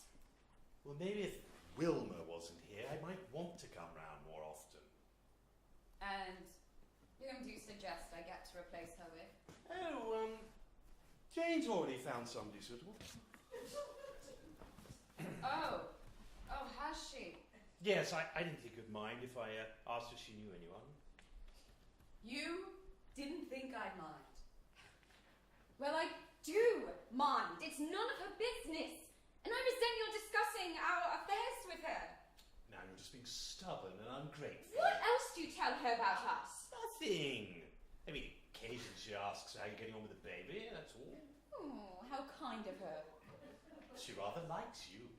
Well, maybe if Wilma wasn't here, I might want to come round more often. And whom do you suggest I get to replace her with? Oh, Jane's already found somebody suitable. Oh, has she? Yes, I didn't think you'd mind if I asked if she knew anyone. You didn't think I'd mind. Well, I do mind. It's none of her business. And I resent your discussing our affairs with her. Now you're just being stubborn and ungrateful. What else do you tell her about us? Nothing. I mean, occasionally she asks how you're getting on with the baby, that's all. Oh, how kind of her. She rather likes you.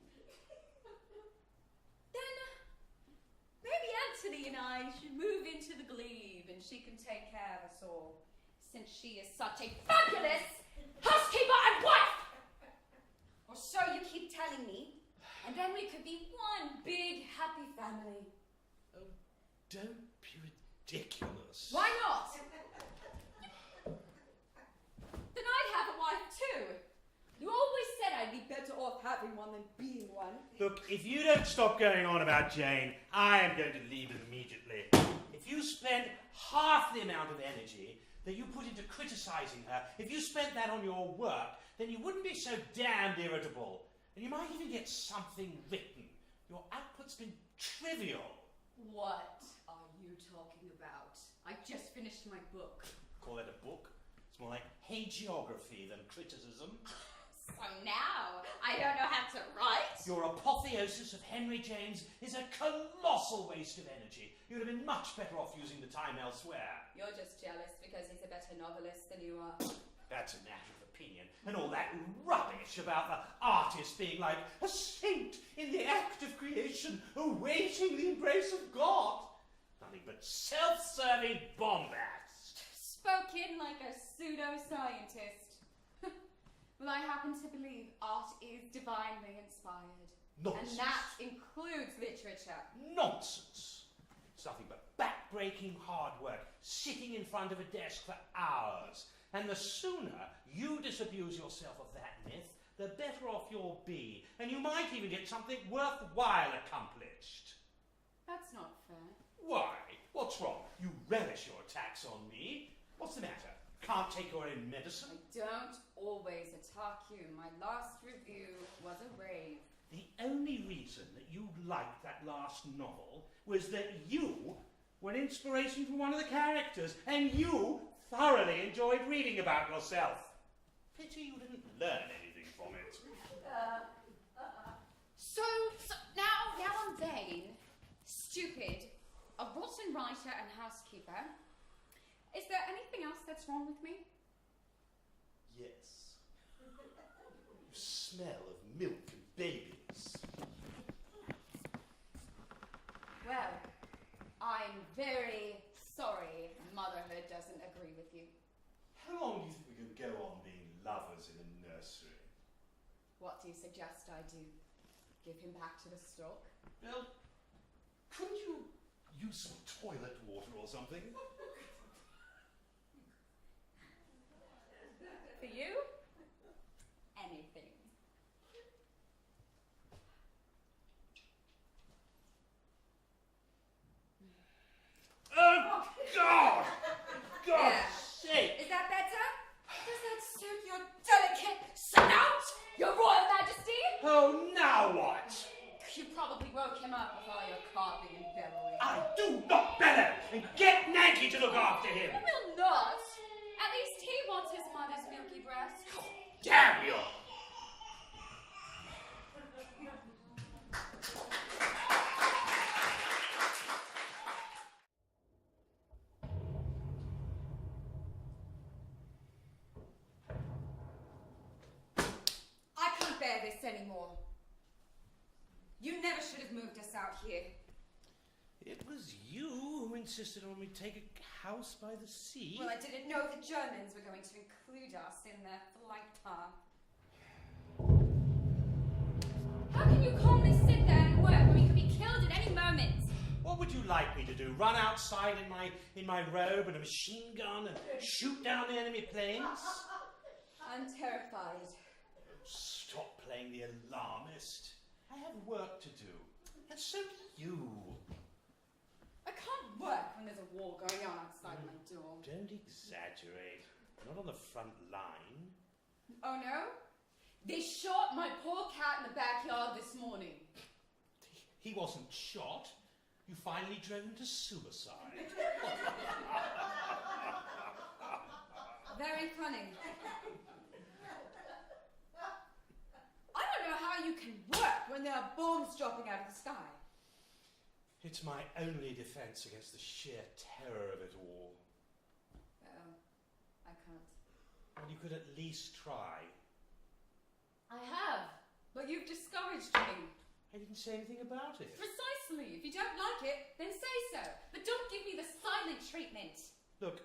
Then, maybe Anthony and I should move into the glebe and she can take care of us all, since she is such a fabulous housekeeper and wife! Or so you keep telling me, and then we could be one big happy family. Oh, don't be ridiculous. Why not? Then I'd have a wife too. You always said I'd be better off having one than being one. Look, if you don't stop going on about Jane, I am going to leave immediately. If you spend half the amount of energy that you put into criticising her, if you spent that on your work, then you wouldn't be so damned irritable. And you might even get something written. Your output's been trivial. What are you talking about? I just finished my book. Call that a book? It's more like hagiography than criticism. So now I don't know how to write. Your apotheosis of Henry James is a colossal waste of energy. You'd have been much better off using the time elsewhere. You're just jealous because he's a better novelist than you are. That's a matter of opinion. And all that rubbish about the artist being like a saint in the act of creation, awaiting the embrace of God. Nothing but self-serving bombast. Spoken like a pseudo-scientist. Well, I happen to believe art is divinely inspired. Nonsense. And that includes literature. Nonsense. It's nothing but back-breaking hard work, sitting in front of a desk for hours. And the sooner you disabuse yourself of that myth, the better off you'll be. And you might even get something worthwhile accomplished. That's not fair. Why? What's wrong? You relish your attacks on me. What's the matter? Can't take your own medicine? I don't always attack you. My last review was a rave. The only reason that you liked that last novel was that you were an inspiration for one of the characters, and you thoroughly enjoyed reading about yourself. Pity you didn't learn anything from it. So now I'm vain, stupid, a rotten writer and housekeeper. Is there anything else that's wrong with me? Yes. You smell of milk and babies. Well, I'm very sorry motherhood doesn't agree with you. How long do you think we can go on being lovers in a nursery? What do you suggest I do? Give him back to the stork? Well, couldn't you use some toilet water or something? For you? Anything. Oh, God! God's Yeah. sake! Is that better? Does that suit your delicate snout, your royal majesty? Oh, now what? You probably woke him up with all your coughing and bellowing. I do not bellow, and get Nancy to look after him. I will not. At least he wants his mother's milky breast. Damn you! I can't bear this anymore. You never should have moved us out here. It was you who insisted on we take a house by the sea. Well, I didn't know the Germans were going to include us in their flight path. How can you calmly sit there and work when we could be killed at any moment? What would you like me to do? Run outside in my robe and a machine gun and shoot down the enemy planes? I'm terrified. Stop playing the alarmist. I have work to do. And so do you. I can't work when there's a war going on outside my door. Don't exaggerate. We're not on the front line. Oh no? They shot my poor cat in the backyard this morning. He wasn't shot. You finally drove him to suicide. Very funny. I don't know how you can work when there are bombs dropping out of the sky. It's my only defense against the sheer terror of it all. Oh, I can't. Well, you could at least try. I have, but you've discouraged me. I didn't say anything about it. Precisely. If you don't like it, then say so. But don't give me the silent treatment. Look,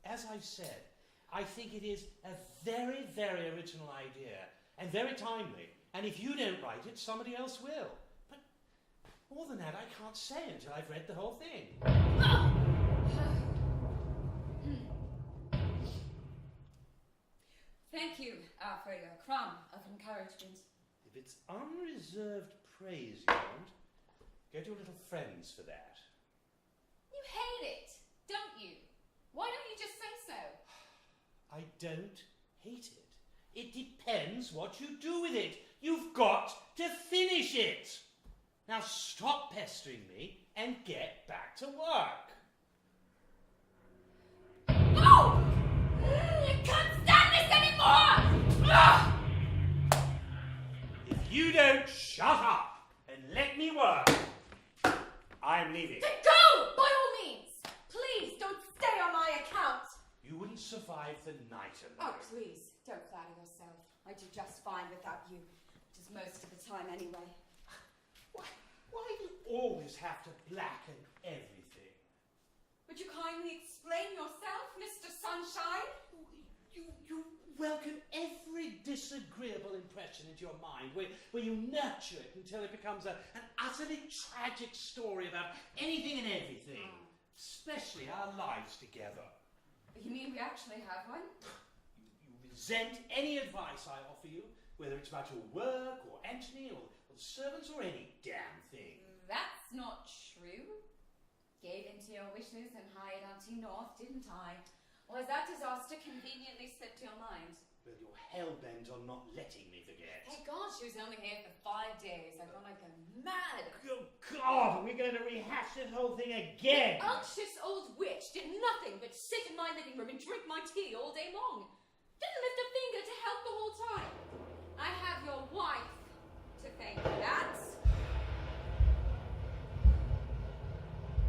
as I've said, I think it is a very, very original idea and very timely. And if you don't write it, somebody else will. But more than that, I can't say until I've read the whole thing. Thank you for your crumb of encouragement. If it's unreserved praise you want, go to your little friends for that. You hate it, don't you? Why don't you just say so? I don't hate it. It depends what you do with it. You've got to finish it. Now stop pestering me and get back to work. No! I can't stand this anymore! Ugh! you don't shut up and let me work, I'm leaving. Then go! By all means! Please, don't stay on my account! You wouldn't survive the night Oh, alone. please, don't flatter yourself. I do just fine without you. Just most of the time, anyway. Why do you always have to blacken everything? Would you kindly explain yourself, Mr. Sunshine? You welcome every disagreeable impression into your mind, where you nurture it until it becomes an utterly tragic story about anything and everything, especially our lives together. You mean we actually have one? You resent any advice I offer you, whether it's about your work or Anthony or the servants or any damn thing. That's not true. Gave in to your wishes and hired Auntie North, didn't I? Or has that disaster conveniently slipped your mind? Well, you're hell-bent on not letting me forget. Thank God she was only here for 5 days. I've gone like a mad. Oh, God, we're going to rehash this whole thing again. The unctuous old witch did nothing but sit in my living room and drink my tea all day long. Didn't lift a finger to help the whole time. I have your wife to thank for that.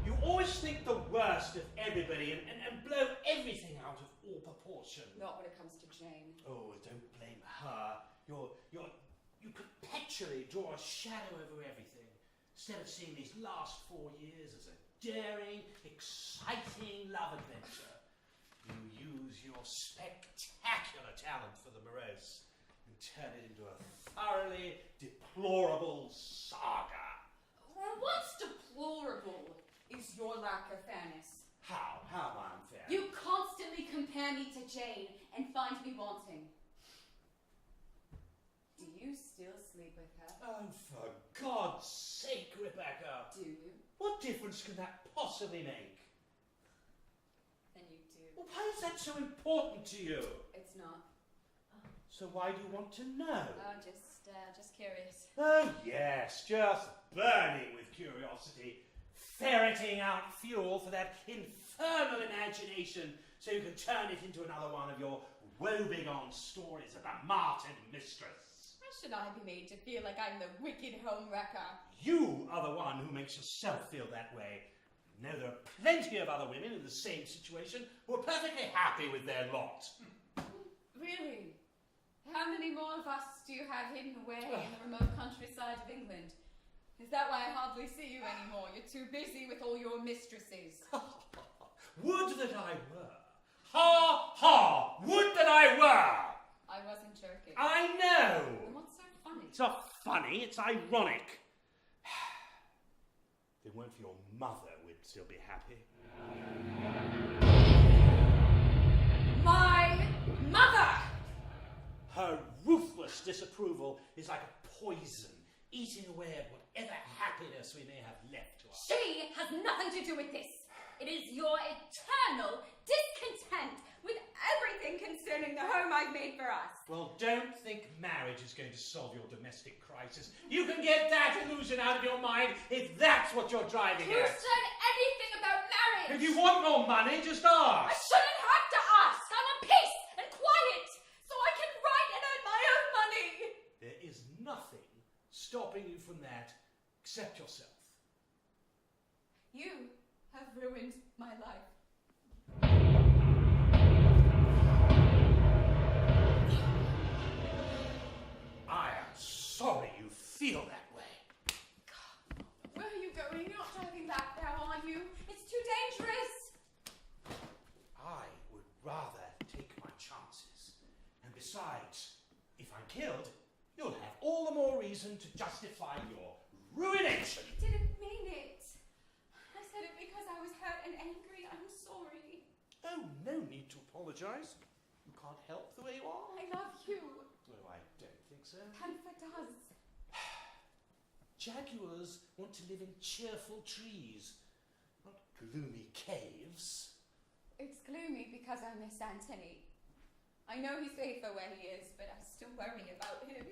You always think the worst of everybody and blow everything out of all proportion. Not when it comes to Jane. Oh, don't blame her. You perpetually draw a shadow over everything, instead of seeing these last 4 years as a daring, exciting love adventure. You use your spectacular talent for the morose and turn it into a thoroughly deplorable saga. What's deplorable is your lack of fairness. How? How am I unfair? You constantly compare me to Jane and find me wanting. Do you still sleep with her? Oh, for God's sake, Rebecca. Do you? What difference can that possibly make? Then you do. Well, why is that so important to you? It's not. So why do you want to know? Oh, just curious. Oh, yes, just burning with curiosity. Ferreting out fuel for that infernal imagination so you can turn it into another one of your woebegone stories of the martyred mistress. Why should I be made to feel like I'm the wicked home wrecker? You are the one who makes yourself feel that way. No, there are plenty of other women in the same situation who are perfectly happy with their lot. Really? How many more of us do you have hidden away in the remote countryside of England? Is that why I hardly see you anymore? You're too busy with all your mistresses. Would that I were. Ha, ha! Would that I were! I wasn't joking. I know! And what's so funny? It's not funny, it's ironic. If it weren't for your mother, we'd still be happy. My mother! Her ruthless disapproval is like a poison, eating away at whatever happiness we may have left to us. She has nothing to do with this. It is your eternal discontent with everything concerning the home I've made for us. Well, don't think marriage is going to solve your domestic crisis. You can get that illusion out of your mind if that's what you're driving Who at. said anything about marriage? If you want more money, just I ask. shouldn't have to ask. I want peace and quiet so I can write and earn my own money. There is nothing stopping you from that except yourself. You have ruined my life. I am sorry you feel that way. Where are you going? You're not driving back now, are you? It's too dangerous. I would rather take my chances. And besides, if I'm killed, you'll have all the more reason to justify your ruination. I didn't mean it. I said it because I was hurt and angry. I'm sorry. Oh, no need to apologise. You can't help the way you are. I love you. Oh, I don't think so. Panther does. Jaguars want to live in cheerful trees, not gloomy caves. It's gloomy because I miss Anthony. I know he's safer where he is, but I still worry about him.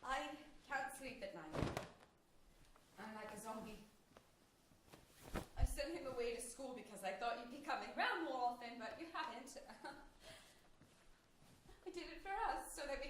I can't sleep at night. I'm like a zombie. I sent him away to school because I thought you'd be coming round more often, but you haven't. I did it for us, so that we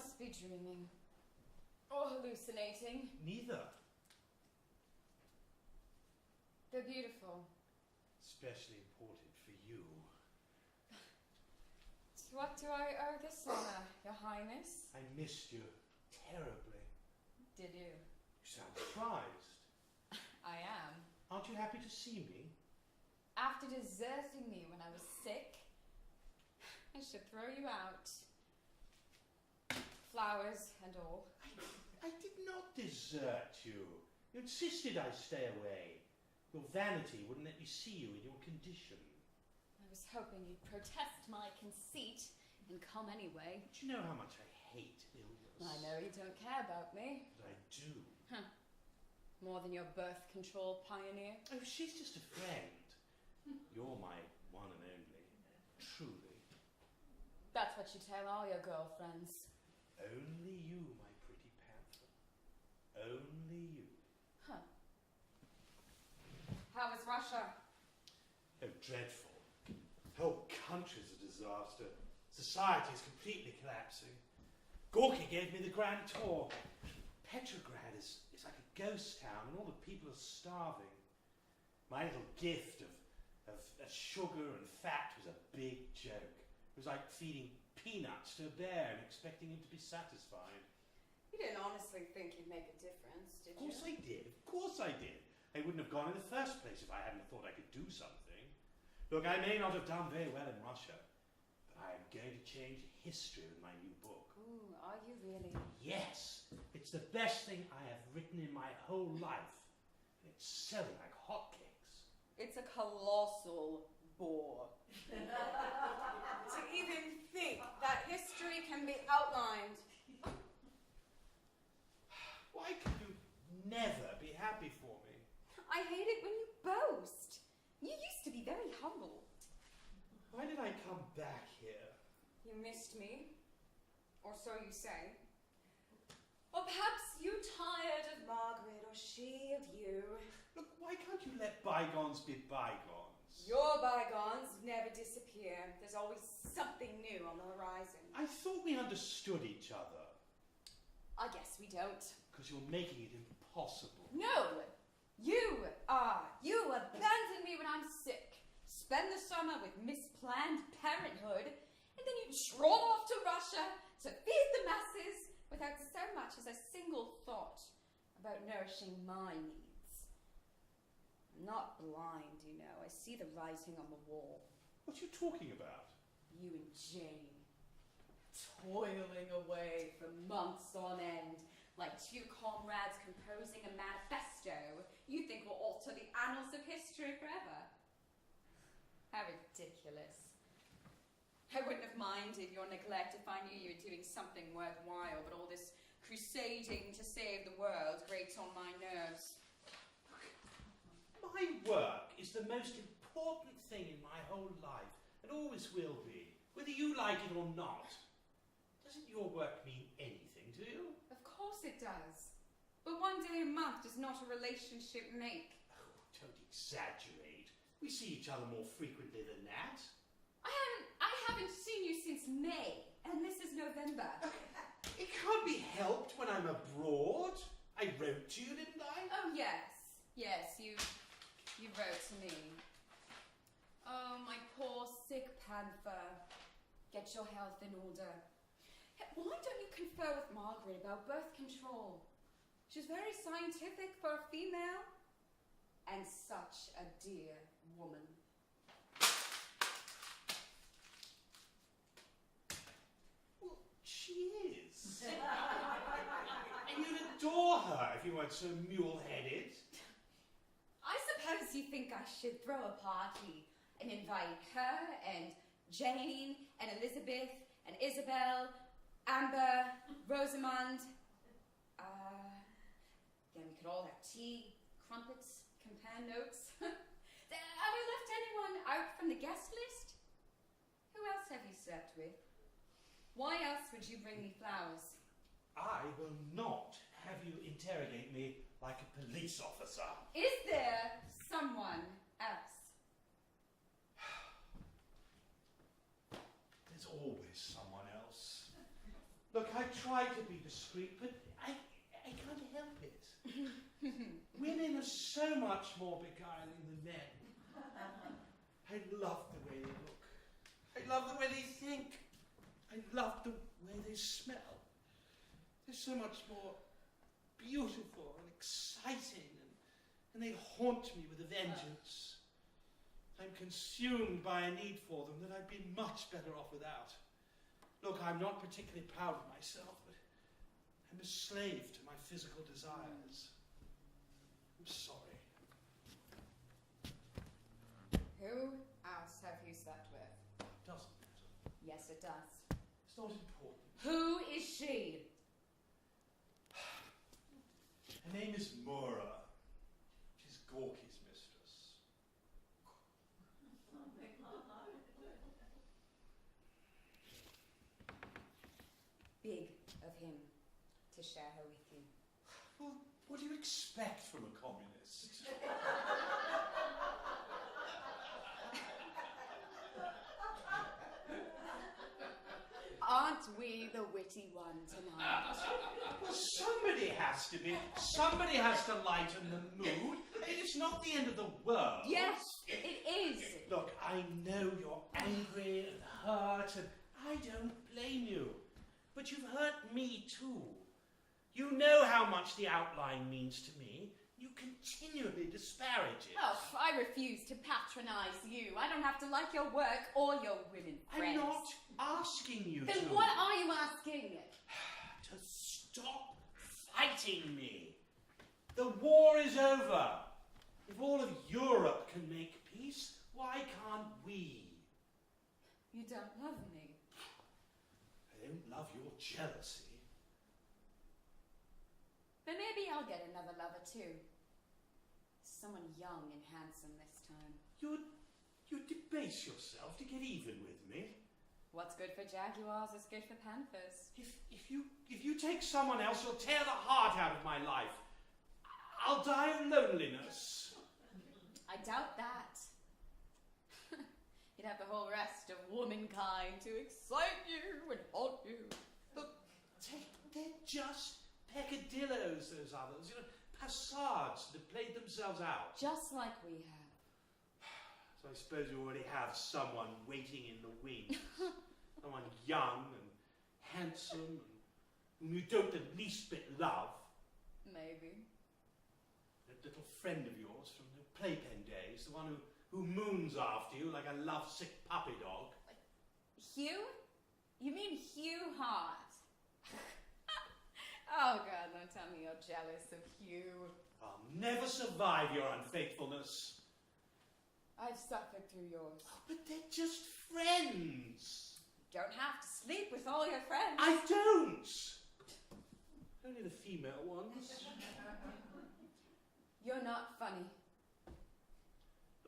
must be dreaming. Or hallucinating. Neither. They're beautiful. Especially important for you. What do I owe this honor, Your Highness? I missed you terribly. Did you? You sound surprised. I am. Aren't you happy to see me? After deserting me when I was sick, I should throw you out. Flowers and all. I did not desert you. You insisted I stay away. Your vanity wouldn't let me see you in your condition. I was hoping you'd protest my conceit and come anyway. But you know how much I hate illness. I know you don't care about me. But I do. Huh. More than your birth control pioneer. Oh, she's just a friend. You're my one and only. Truly. That's what you tell all your girlfriends. Only you, my pretty panther. Only you. Huh. How was Russia? Oh, dreadful. The whole country's a disaster. Society is completely collapsing. Gorky gave me the grand tour. Petrograd is like a ghost town and all the people are starving. My little gift of sugar and fat was a big joke. It was like feeding peanuts to a bear and expecting him to be satisfied. You didn't honestly think you'd make a difference, did you? Of course I did. Of course I did. I wouldn't have gone in the first place if I hadn't thought I could do something. Look, I may not have done very well in Russia, but I am going to change history with my new book. Ooh, are you really? Yes, it's the best thing I have written in my whole life. And it's selling like hotcakes. It's a colossal bore. To even think that history can be outlined. Why can you never be happy for me? I hate it when you boast. You used to be very humble. Why did I come back here? You missed me. Or so you say. Or perhaps you tired of Margaret, or she of you. Look, why can't you let bygones be bygones? Your bygones never disappear. There's always something new on the horizon. I thought we understood each other. I guess we don't. Because you're making it impossible. No! You are. You abandon me when I'm sick. Spend the summer with misplanned parenthood, and then you troll off to Russia to feed the masses without so much as a single thought about nourishing my needs. I'm not blind, you know. I see the writing on the wall. What are you talking about? You and Jane, toiling away for months on end, like two comrades composing a manifesto you think will alter the annals of history forever. How ridiculous. I wouldn't have minded your neglect if I knew you were doing something worthwhile, but all this crusading to save the world grates on my nerves. My work is the most important thing in my whole life, and always will be, whether you like it or not. Doesn't your work mean anything to you? Of course it does. But one day a month does not a relationship make. Oh, don't exaggerate. We see each other more frequently than that. I haven't seen you since May, and this is November. It can't be helped when I'm abroad. I wrote to you, didn't I? Oh, yes. Yes, you wrote to me. Oh, my poor sick panther. Get your health in order. Why don't you confer with Margaret about birth control? She's very scientific for a female, and such a dear woman. Well, she is. And you'd adore her if you weren't so mule-headed. I suppose you think I should throw a party and invite her and Jane and Elizabeth and Isabel, Amber, Rosamond. Then we could all have tea, crumpets, compare notes. Have you left anyone out from the guest list? Who else have you slept with? Why else would you bring me flowers? I will not have you interrogate me like a police officer. Is there someone else? There's always someone else. Look, I try to be discreet, but I can't help it. Women are so much more beguiling than men. I love the way they look. I love the way they think. I love the way they smell. They're so much more beautiful and exciting, and they haunt me with a vengeance. I'm consumed by a need for them that I'd be much better off without. Look, I'm not particularly proud of myself, but I'm a slave to my physical desires. I'm sorry. Who else have you slept with? Doesn't matter. Yes, it does. It's not important. Who is she? Her name is Mora. She's Gorky's mistress. Big of him to share her with you. Well, what do you expect from a communist? Aren't we the witty one tonight? Well, somebody has to be. Somebody has to lighten the mood. It's not the end of the world. Yes, it is. Look, I know you're angry and hurt, and I don't blame you. But you've hurt me too. You know how much the outline means to me. You continually disparage it. Oh, I refuse to patronize you. I don't have to like your work or your women friends. I'm not asking you Then to. what are you asking? To stop fighting me. The war is over. If all of Europe can make peace, why can't we? You don't love me. I don't love your jealousy. Then maybe I'll get another lover too. Someone young and handsome this time. You'd debase yourself to get even with me. What's good for jaguars is good for panthers. If you take someone else, you'll tear the heart out of my life. I'll die of loneliness. I doubt that. You'd have the whole rest of womankind to excite you and haunt you. Look, they're just peccadillos, those others. Passards that have played themselves out. Just like we have. So I suppose you already have someone waiting in the wings. Someone young and handsome and whom you don't the least bit love. Maybe. That little friend of yours from the playpen days, the one who moons after you like a lovesick puppy dog. Hugh? You mean Hugh Hart? Oh God, don't tell me you're jealous of Hugh. I'll never survive your unfaithfulness. I've suffered through yours. Oh, but they're just friends. You don't have to sleep with all your friends. I don't. Only the female ones. You're not funny.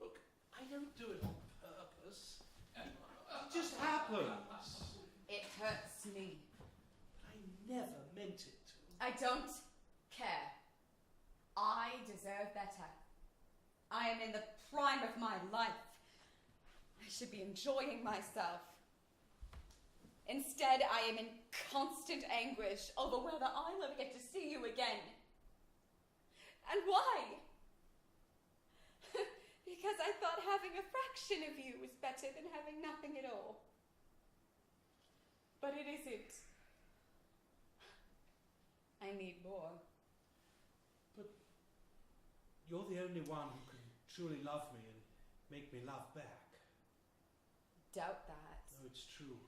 Look, I don't do it on purpose. It just happens. It hurts me. I never meant it to. I don't care. I deserve better. I am in the prime of my life. I should be enjoying myself. Instead, I am in constant anguish over whether I'll ever get to see you again. And why? Because I thought having a fraction of you was better than having nothing at all. But it isn't. I need more. But you're the only one who can truly love me and make me love back. Doubt that. No, it's true.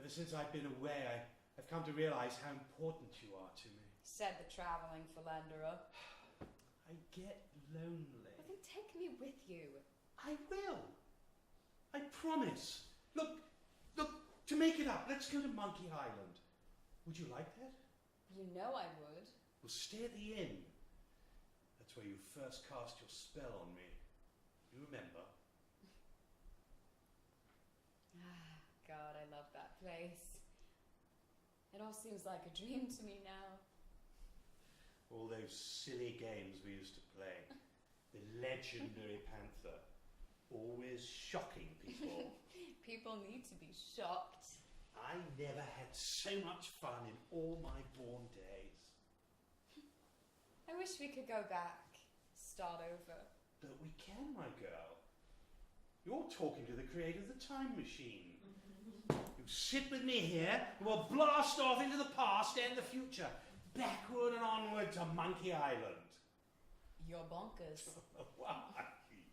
Ever since I've been away, I've come to realize how important you are to me. Said the traveling philanderer. I get lonely. Well, then take me with you. I will. I promise. Look, to make it up, let's go to Monkey Island. Would you like that? You know I would. We'll stay at the inn. That's where you first cast your spell on me. You remember? Ah, God, I love that place. It all seems like a dream to me now. All those silly games we used to play. The legendary Panther. Always shocking people. People need to be shocked. I never had so much fun in all my born days. I wish we could go back, start over. But we can, my girl. You're talking to the creator of the time machine. You sit with me here, and we'll blast off into the past and the future, backward and onward to Monkey Island. You're bonkers. Why?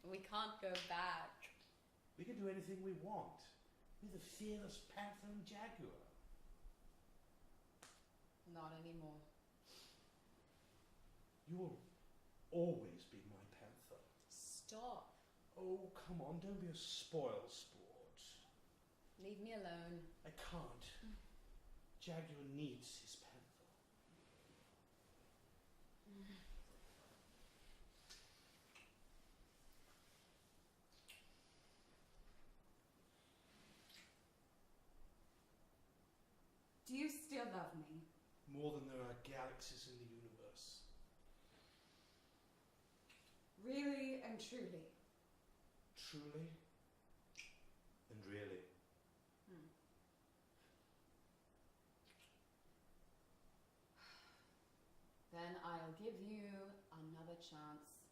We can't go back. We can do anything we want. We're the fearless Panther and Jaguar. Not anymore. You will always be my Panther. Stop. Oh, come on, don't be a spoil sport. Leave me alone. I can't. Jaguar needs his Panther. Do you still love me? More than there are galaxies in the universe. Really and truly? Truly and really. Then I'll give you another chance.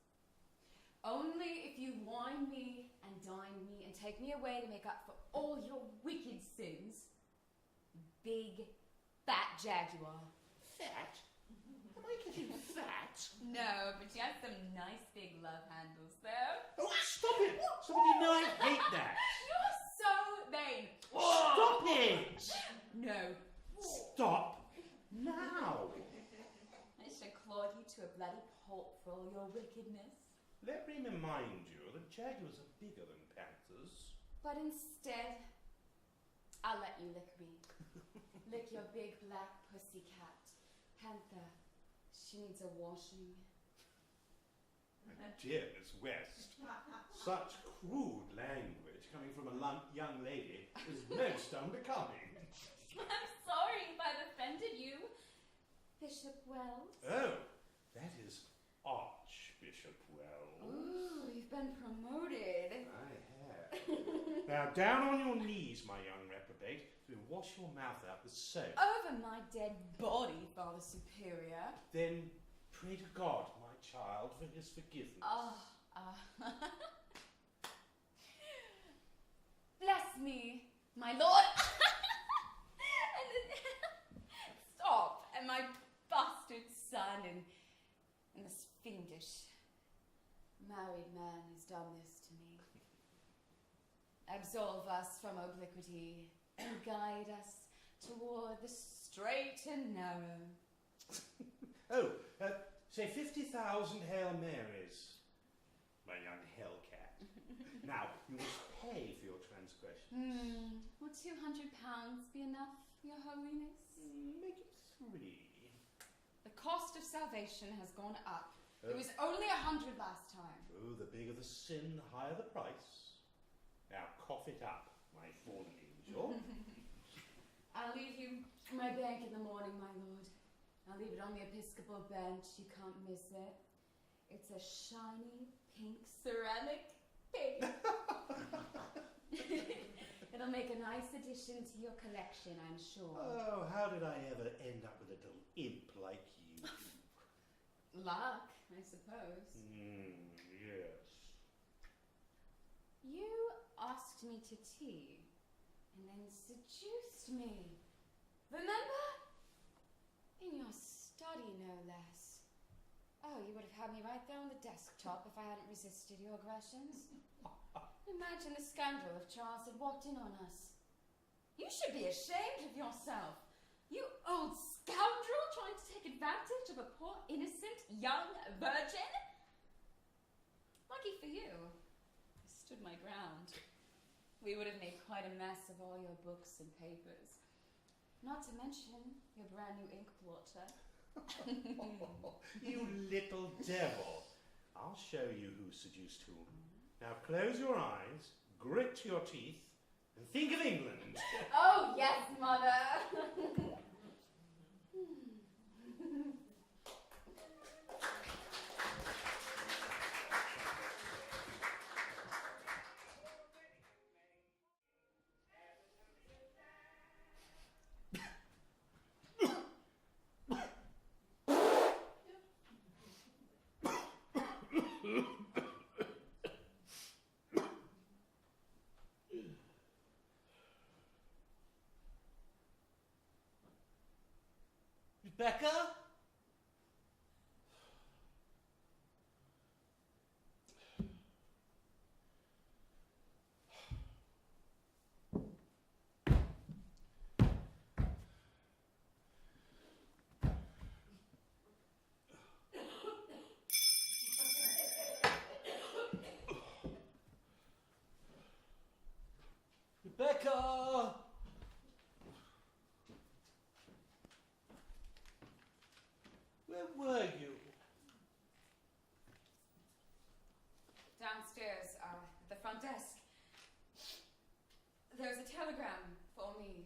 Only if you wine me and dine me and take me away to make up for all your wicked sins. Big, fat Jaguar. Fat? Am I getting fat? No, but you have some nice big love handles there. Oh, stop it! Stop it, you know I hate that. You're so vain. Stop it! No. Stop now. I shall claw you to a bloody pulp for all your wickedness. Let me remind you that jaguars are bigger than panthers. But instead, I'll let you lick me. Lick your big black pussy cat. Panther, she needs a washing. Dear Miss West, such crude language coming from a young lady is most unbecoming. I'm sorry if I've offended you, Bishop Wells. Oh, that is Archbishop Wells. Ooh, you've been promoted. I have. Now, down on your knees, my young reprobate, to wash your mouth out with soap. Over my dead body, Father Superior. Then pray to God, my child, for his forgiveness. Bless me, my lord. Stop. And my bastard son and this fiendish married man who's done this to me. Absolve us from obliquity and guide us toward the straight and narrow. Say 50,000 Hail Marys, my young hellcat. Now, you must pay for your transgressions. Will £200 be enough, Your Holiness? Make it 3. The cost of salvation has gone up. It was only 100 last time. Oh, the bigger the sin, the higher the price. Now, cough it up, my fallen angel. I'll leave you my bank in the morning, my lord. I'll leave it on the Episcopal bench. You can't miss it. It's a shiny pink ceramic pig. It'll make a nice addition to your collection, I'm sure. Oh, how did I ever end up with a little imp like you? Luck, I suppose. Yes. You asked me to tea, and then seduced me. Remember? In your study, no less. Oh, you would have had me right there on the desktop if I hadn't resisted your aggressions. Imagine the scandal if Charles had walked in on us. You should be ashamed of yourself. You old scoundrel trying to take advantage of a poor, innocent, young virgin. Lucky for you, I stood my ground. We would have made quite a mess of all your books and papers. Not to mention your brand new ink blotter. You little devil. I'll show you who seduced whom. Now close your eyes, grit your teeth, and think of England. Oh, yes, Mother. Rebecca? Rebecca! Where were you? Downstairs, at the front desk. There's a telegram for me.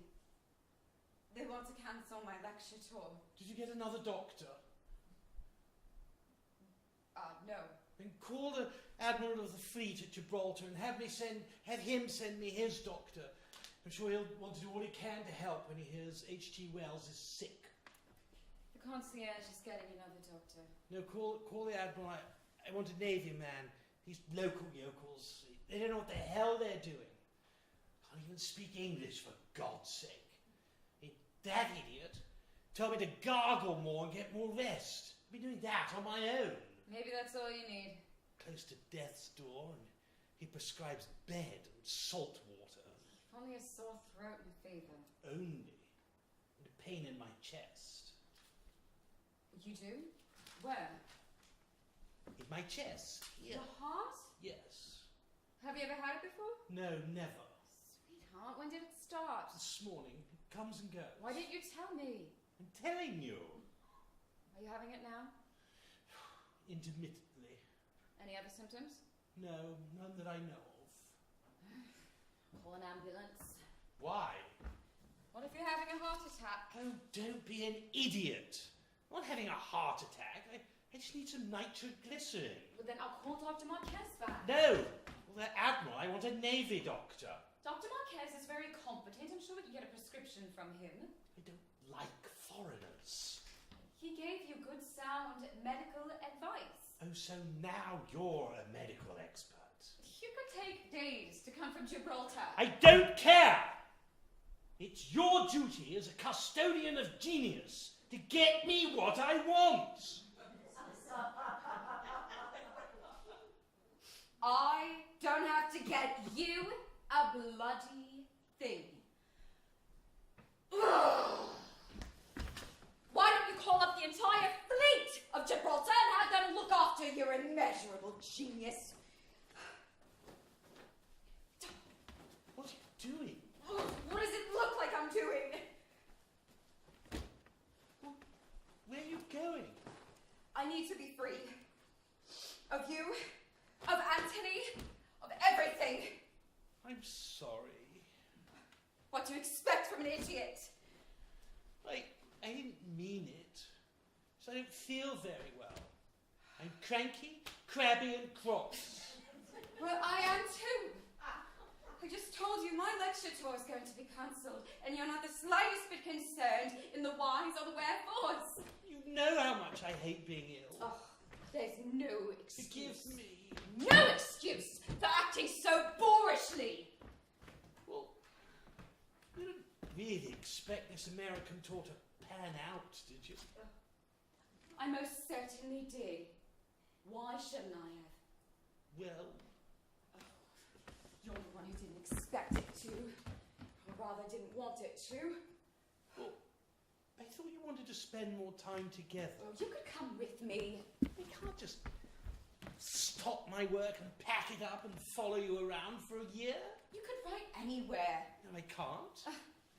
They want to cancel my lecture tour. Did you get another doctor? No. Then call the Admiral of the Fleet at Gibraltar and have him send me his doctor. I'm sure he'll want to do all he can to help when he hears H.G. Wells is sick. The concierge is getting another doctor. No, call the Admiral. I want a Navy man. These local yokels, they don't know what the hell they're doing. Can't even speak English, for God's sake. That idiot told me to gargle more and get more rest. I've been doing that on my own. Maybe that's all you need. Close to death's door, and he prescribes bed and salt water. Only a sore throat and fever. Only. And a pain in my chest. You do? Where? In my chest. Here. Your heart? Yes. Have you ever had it before? No, never. Sweetheart, when did it start? This morning, it comes and goes. Why didn't you tell me? I'm telling you. Are you having it now? Intermittently. Any other symptoms? No, none that I know of. Call an ambulance. Why? What if you're having a heart attack? Oh, don't be an idiot. I'm not having a heart attack. I just need some nitroglycerin. Well, then I'll call Dr. Marquez back. No! Well, the Admiral, I want a Navy doctor. Dr. Marquez is very competent. I'm sure we can get a prescription from him. I don't like foreigners. He gave you good sound medical advice. Oh, so now you're a medical expert. You could take days to come from Gibraltar. I don't care! It's your duty as a custodian of genius to get me what I want. I don't have to get you a bloody thing. Why don't you call up the entire fleet of Gibraltar and have them look after your immeasurable genius? What are you doing? What does it look like I'm doing? Where are you going? I need to be free. Of you, of Anthony, of everything. I'm sorry. What do you expect from an idiot? I didn't mean it. So I don't feel very well. I'm cranky, crabby and cross. Well, I am too. I just told you my lecture tour is going to be cancelled, and you're not the slightest bit concerned in the whys or the wherefores. You know how much I hate being ill. Oh, there's no excuse. Forgive me. No excuse for acting so boorishly. Well, you didn't really expect this American tour to pan out, did you? I most certainly did. Why shouldn't I have? Well, You're the one who didn't expect it to, or rather didn't want it to. well, I thought you wanted to spend more time together. Oh, you could come with me. We can't just stop my work and pack it up and follow you around for a year. You could write anywhere. No, I can't.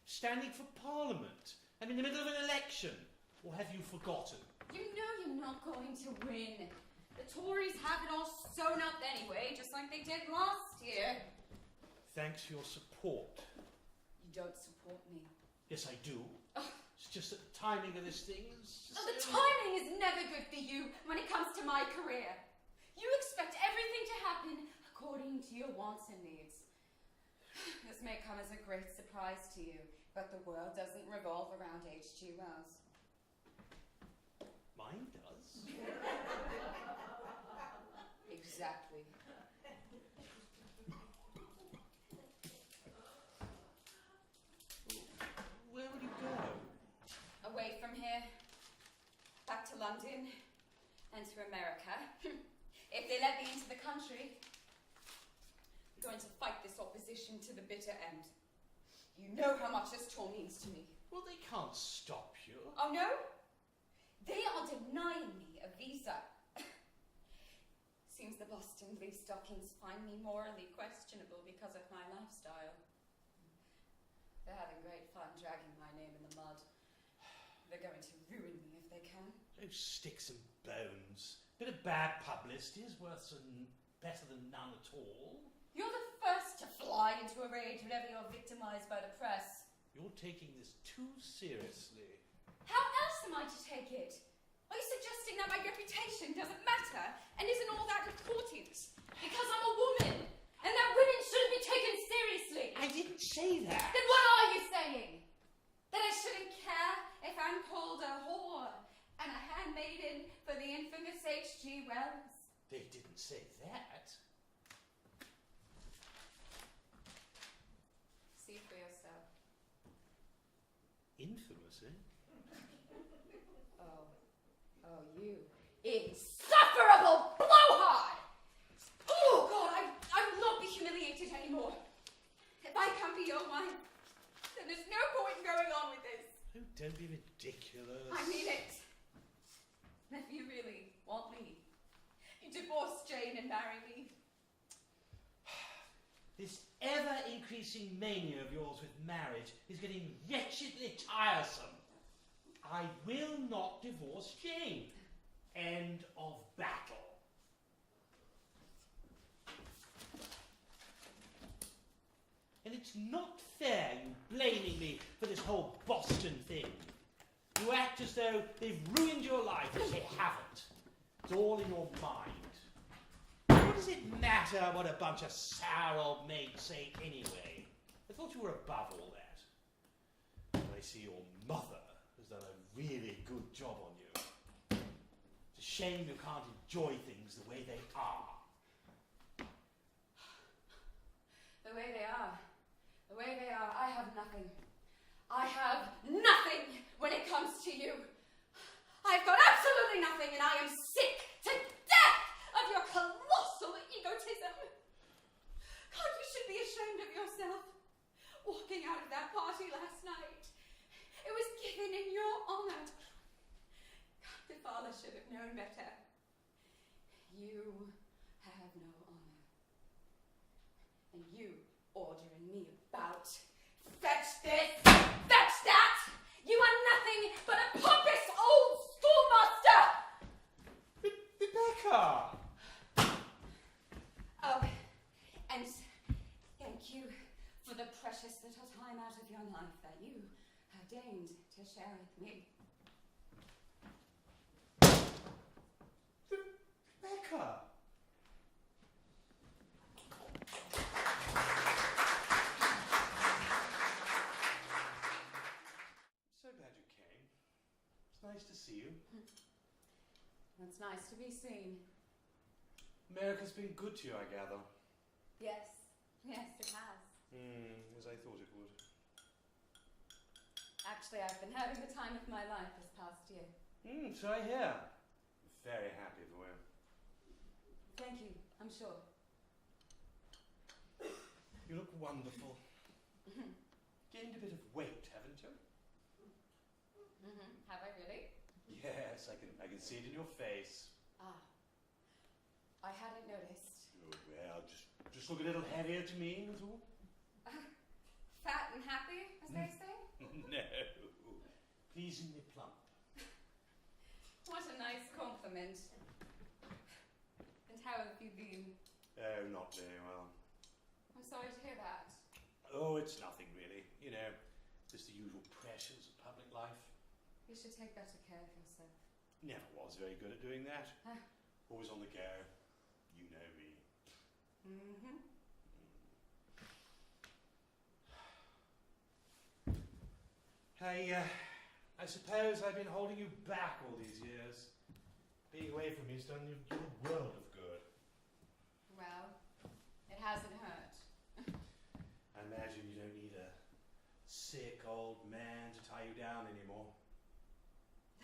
Standing for Parliament. I'm in the middle of an election. Or have you forgotten? You know you're not going to win. The Tories have it all sewn up anyway, just like they did last year. Thanks for your support. You don't support me. Yes, I do. Oh. It's just that the timing of this thing is... No, the timing is never good for you when it comes to my career. You expect everything to happen according to your wants and needs. This may come as a great surprise to you, but the world doesn't revolve around H.G. Wells. Mine does. Exactly. Where would you go? Away from here, London and to America. If they let me into the country, I'm going to fight this opposition to the bitter end. You know how much this tour means to me. Well, they can't stop you. Oh, no? They are denying me a visa. Seems the Boston Blue Stockings find me morally questionable because of my lifestyle. They're having great fun dragging my name in the mud. They're going to ruin me if they can. Oh, sticks and bones. Bit of bad publicity is better than none at all. You're the first to fly into a rage whenever you're victimized by the press. You're taking this too seriously. How else am I to take it? Are you suggesting that my reputation doesn't matter and isn't all that important? Because I'm a woman and that women shouldn't be taken seriously. I didn't say that. Then what are you saying? That I shouldn't care if I'm called a whore and a handmaiden for the infamous H.G. Wells? They didn't say that. See for yourself. Infamous, eh? Oh, you insufferable blowhard! Oh, God, I will not be humiliated anymore. If I can't be your wife, then there's no point in going on with this. Oh, don't be ridiculous. I mean it. If you really want me, you divorce Jane and marry me. This ever-increasing mania of yours with marriage is getting wretchedly tiresome. I will not divorce Jane. End of battle. And it's not fair you blaming me for this whole Boston thing. You act as though they've ruined your life, which they haven't. It's all in your mind. What does it matter what a bunch of sour old maids say anyway? I thought you were above all that. But I see your mother has done a really good job on you. It's a shame you can't enjoy things the way they are. The way they are. The way they are. I have nothing. I have nothing when it comes to you. I've got absolutely nothing, and I am sick to death of your colossal egotism. God, you should be ashamed of yourself. Walking out of that party last night. It was given in your honor. God, the father should have known better. You have no honor. And you ordering me about. Fetch this! Fetch that! You are nothing but a pompous old schoolmaster! Rebecca! Oh, and thank you for the precious little time out of your life that you have deigned to share with me. Rebecca! So glad you came. It's nice to see you. It's nice to be seen. America's been good to you, I gather. Yes, yes, it has. As I thought it would. Actually, I've been having the time of my life this past year. So I hear. Very happy for you. Thank you, I'm sure. You look wonderful. Gained a bit of weight, haven't you? Have I really? Yes, I can see it in your face. Ah, I hadn't noticed. Oh, well, just look a little heavier to me, that's all. Fat and happy, as they say? No, pleasingly plump. What a nice compliment. And how have you been? Oh, not very well. I'm sorry to hear that. Oh, it's nothing really. You know, just the usual pressures of public life. You should take better care of yourself. Never was very good at doing that. Huh? Always on the go. You know me. I suppose I've been holding you back all these years. Being away from you's done you a world of good. Well, it hasn't hurt. I imagine you don't need a sick old man to tie you down anymore.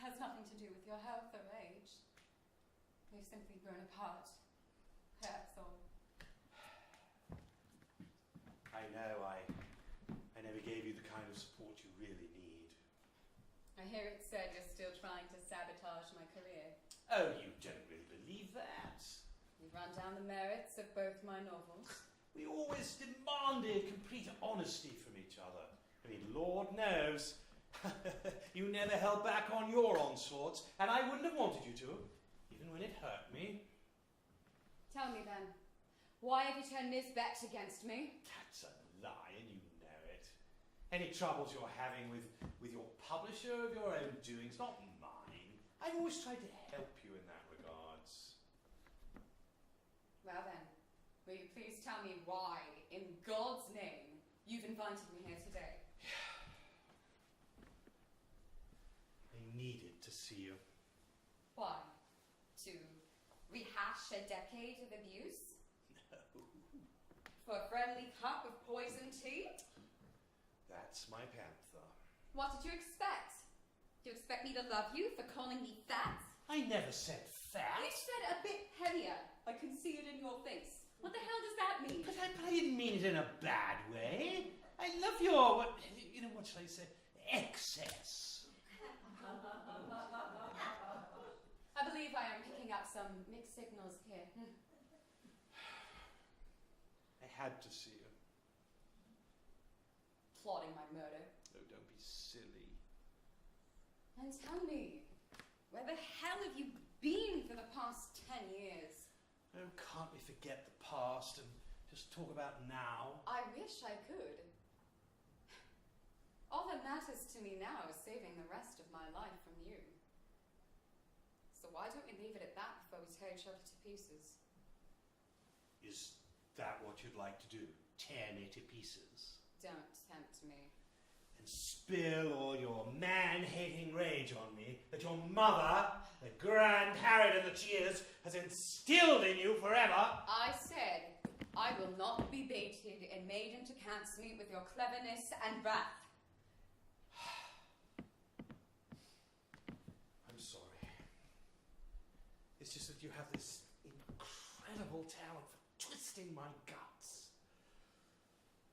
has nothing to do with your health or age. We've simply grown apart. That's all. I know I never gave you the kind of support you really need. I hear it said you're still trying to sabotage my career. Oh, you don't really believe that. You've run down the merits of both my novels. We always demanded complete honesty from each other. I mean, Lord knows, you never held back on your onslaughts, and I wouldn't have wanted you to, even when it hurt me. Tell me then, why have you turned Miss Betts against me? That's a lie, and you know it. Any troubles you're having with your publisher of your own doings, not mine. I've always tried to help you in that regards. Well then, will you please tell me why, in God's name, you've invited me here today? I needed to see you. Why? To rehash a decade of abuse? No. For a friendly cup of poison tea? That's my Panther. What did you expect? Do you expect me to love you for calling me fat? I never said fat. You said a bit heavier. I can see it in your face. What the hell does that mean? But I didn't mean it in a bad way. I love your, what shall I say, excess. I believe I am picking up some mixed signals here. I had to see you. Plotting my murder. Oh, don't be silly. And tell me, where the hell have you been for the past 10 years? Oh, can't we forget the past and just talk about now? I wish I could. All that matters to me now is saving the rest of my life from you. So why don't we leave it at that before we tear each other to pieces? Is that what you'd like to do? Tear me to pieces? Don't tempt me. And spill all your man-hating rage on me that your mother, the grand harridan that she is, has instilled in you forever. I said I will not be baited and made into cat's meat with your cleverness and wrath. I'm sorry. It's just that you have this incredible talent for twisting my guts.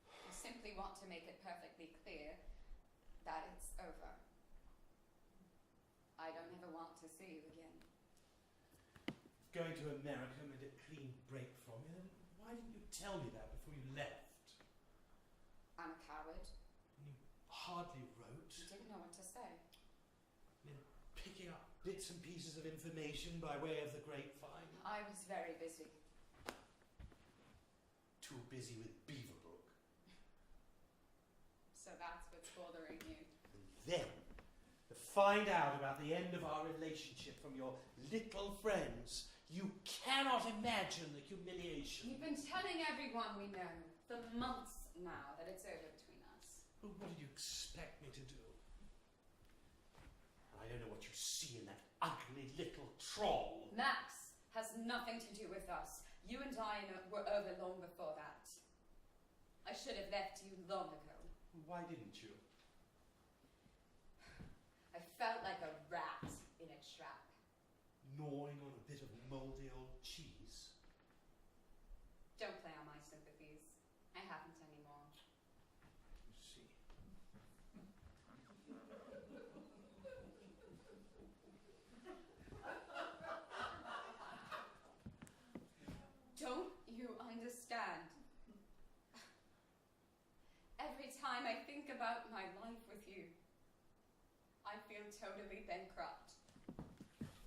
I simply want to make it perfectly clear that it's over. I don't ever want to see you again. Going to America made a clean break from you. Then why didn't you tell me that before you left? I'm a coward. You hardly wrote. You didn't know what to say. Picking up bits and pieces of information by way of the grapevine. I was very busy. Too busy with Beaverbrook. So that's what's bothering you. And then, to find out about the end of our relationship from your little friends, you cannot imagine the humiliation. You've been telling everyone we know for months now that it's over between us. Well, what did you expect me to do? I don't know what you see in that ugly little troll. Max has nothing to do with us. You and I were over long before that. I should have left you long ago. Why didn't you? I felt like a rat in a trap. Gnawing on a bit of mouldy old cheese? Don't play on my sympathies. I haven't anymore. You see. Don't you understand? Every time I think about my life with you, I feel totally bankrupt.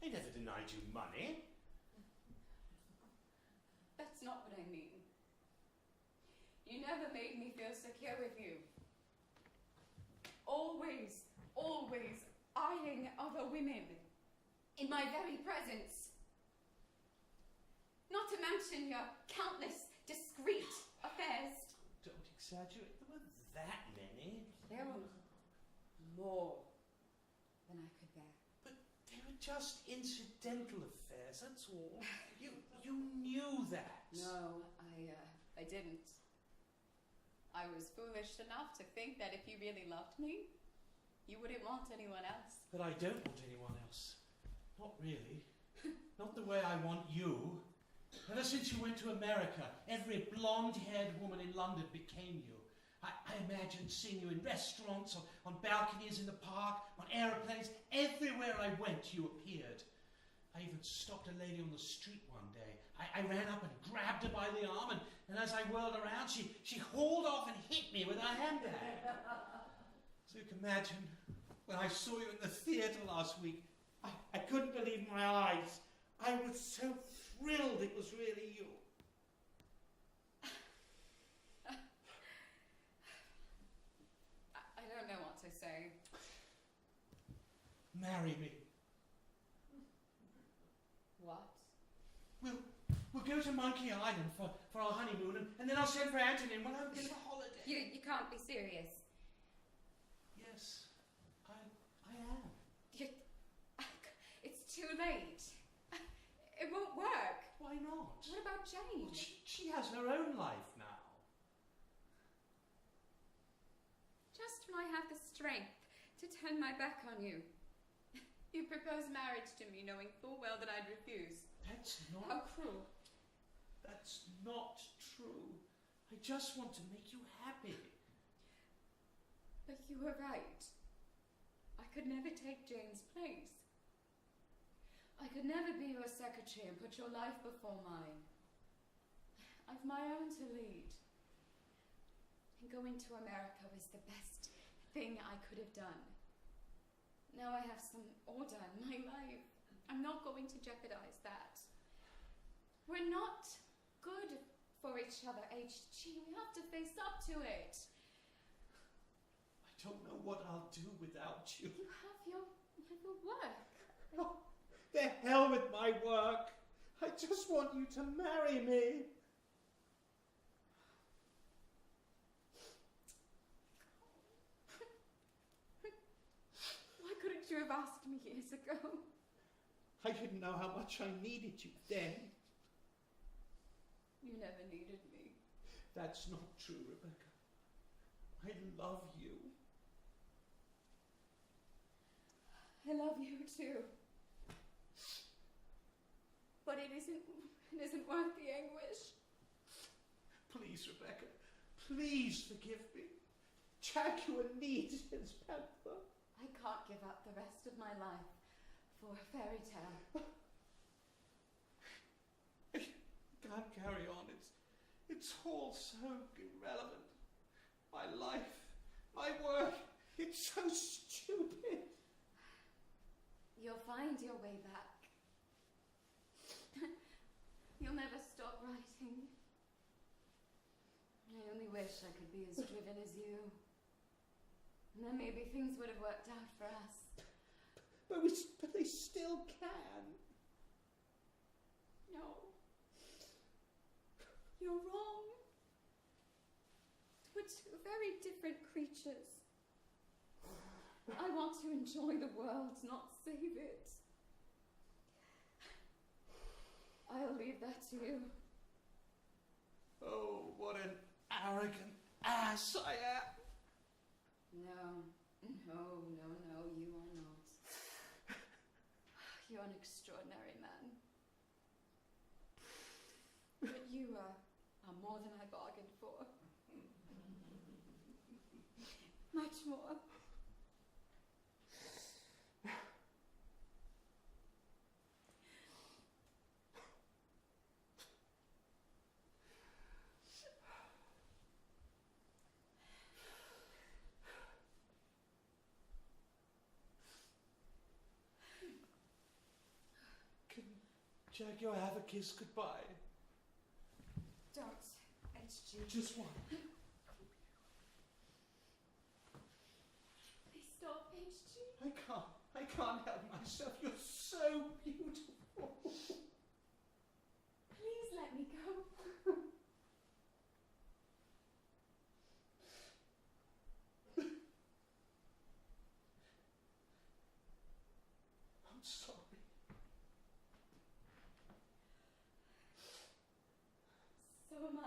I never denied you money. That's not what I mean. You never made me feel secure with you. Always, always eyeing other women in my very presence. Not to mention your countless discreet affairs. Don't exaggerate. There weren't that many. There were more than I could bear. But they were just incidental affairs, that's all. You knew that. No, I didn't. I was foolish enough to think that if you really loved me, You wouldn't want anyone else. But I don't want anyone else. Not really. Not the way I want you. Ever since you went to America, every blonde-haired woman in London became you. I imagined seeing you in restaurants, on balconies in the park, on aeroplanes. Everywhere I went, you appeared. I even stopped a lady on the street one day. I ran up and grabbed her by the arm, and as I whirled around, she hauled off and hit me with her handbag. So you can imagine, when I saw you in the theatre last week, I couldn't believe my eyes. I was so thrilled it was really you. I don't know what to say. Marry me. What? We'll go to Monkey Island for our honeymoon, and then I'll send for Anthony and we'll have a bit of a holiday. You can't be serious. Yes, I am. It's too late. It won't work. Why not? What about Jane? Well, she has her own life now. Just when I have the strength to turn my back on you. You proposed marriage to me knowing full well that I'd refuse. That's not... How cruel. That's not true. I just want to make you happy. But you were right. I could never take Jane's place. I could never be your secretary and put your life before mine. I've my own to lead. And going to America was the best thing I could have done. Now I have some order in my life. I'm not going to jeopardize that. We're not good for each other, HG. We have to face up to it. I don't know what I'll do without you. You have your work. Oh, the hell with my work. I just want you to marry me. Why couldn't you have asked me years ago? I didn't know how much I needed you then. You never needed me. That's not true, Rebecca. I love you. I love you too. But it isn't worth the anguish. Please, Rebecca, please forgive me. Jaguar needs his panther. I can't give up the rest of my life for a fairy tale. I can't carry on. It's all so irrelevant. My life, my work, it's so stupid. You'll find your way back. You'll never stop writing. I only wish I could be as driven as you. And then maybe things would have worked out for us. But they still can. No. You're wrong. We're two very different creatures. I want to enjoy the world, not save it. I'll leave that to you. Oh, what an arrogant ass I am. No, you are not. You're an extraordinary man. But you are more than I bargained for. Much more. Jaguar, have a kiss goodbye. Don't, HG. Just one. Please stop, HG. I can't help myself. You're so beautiful. Please let me go. I'm sorry. So am I.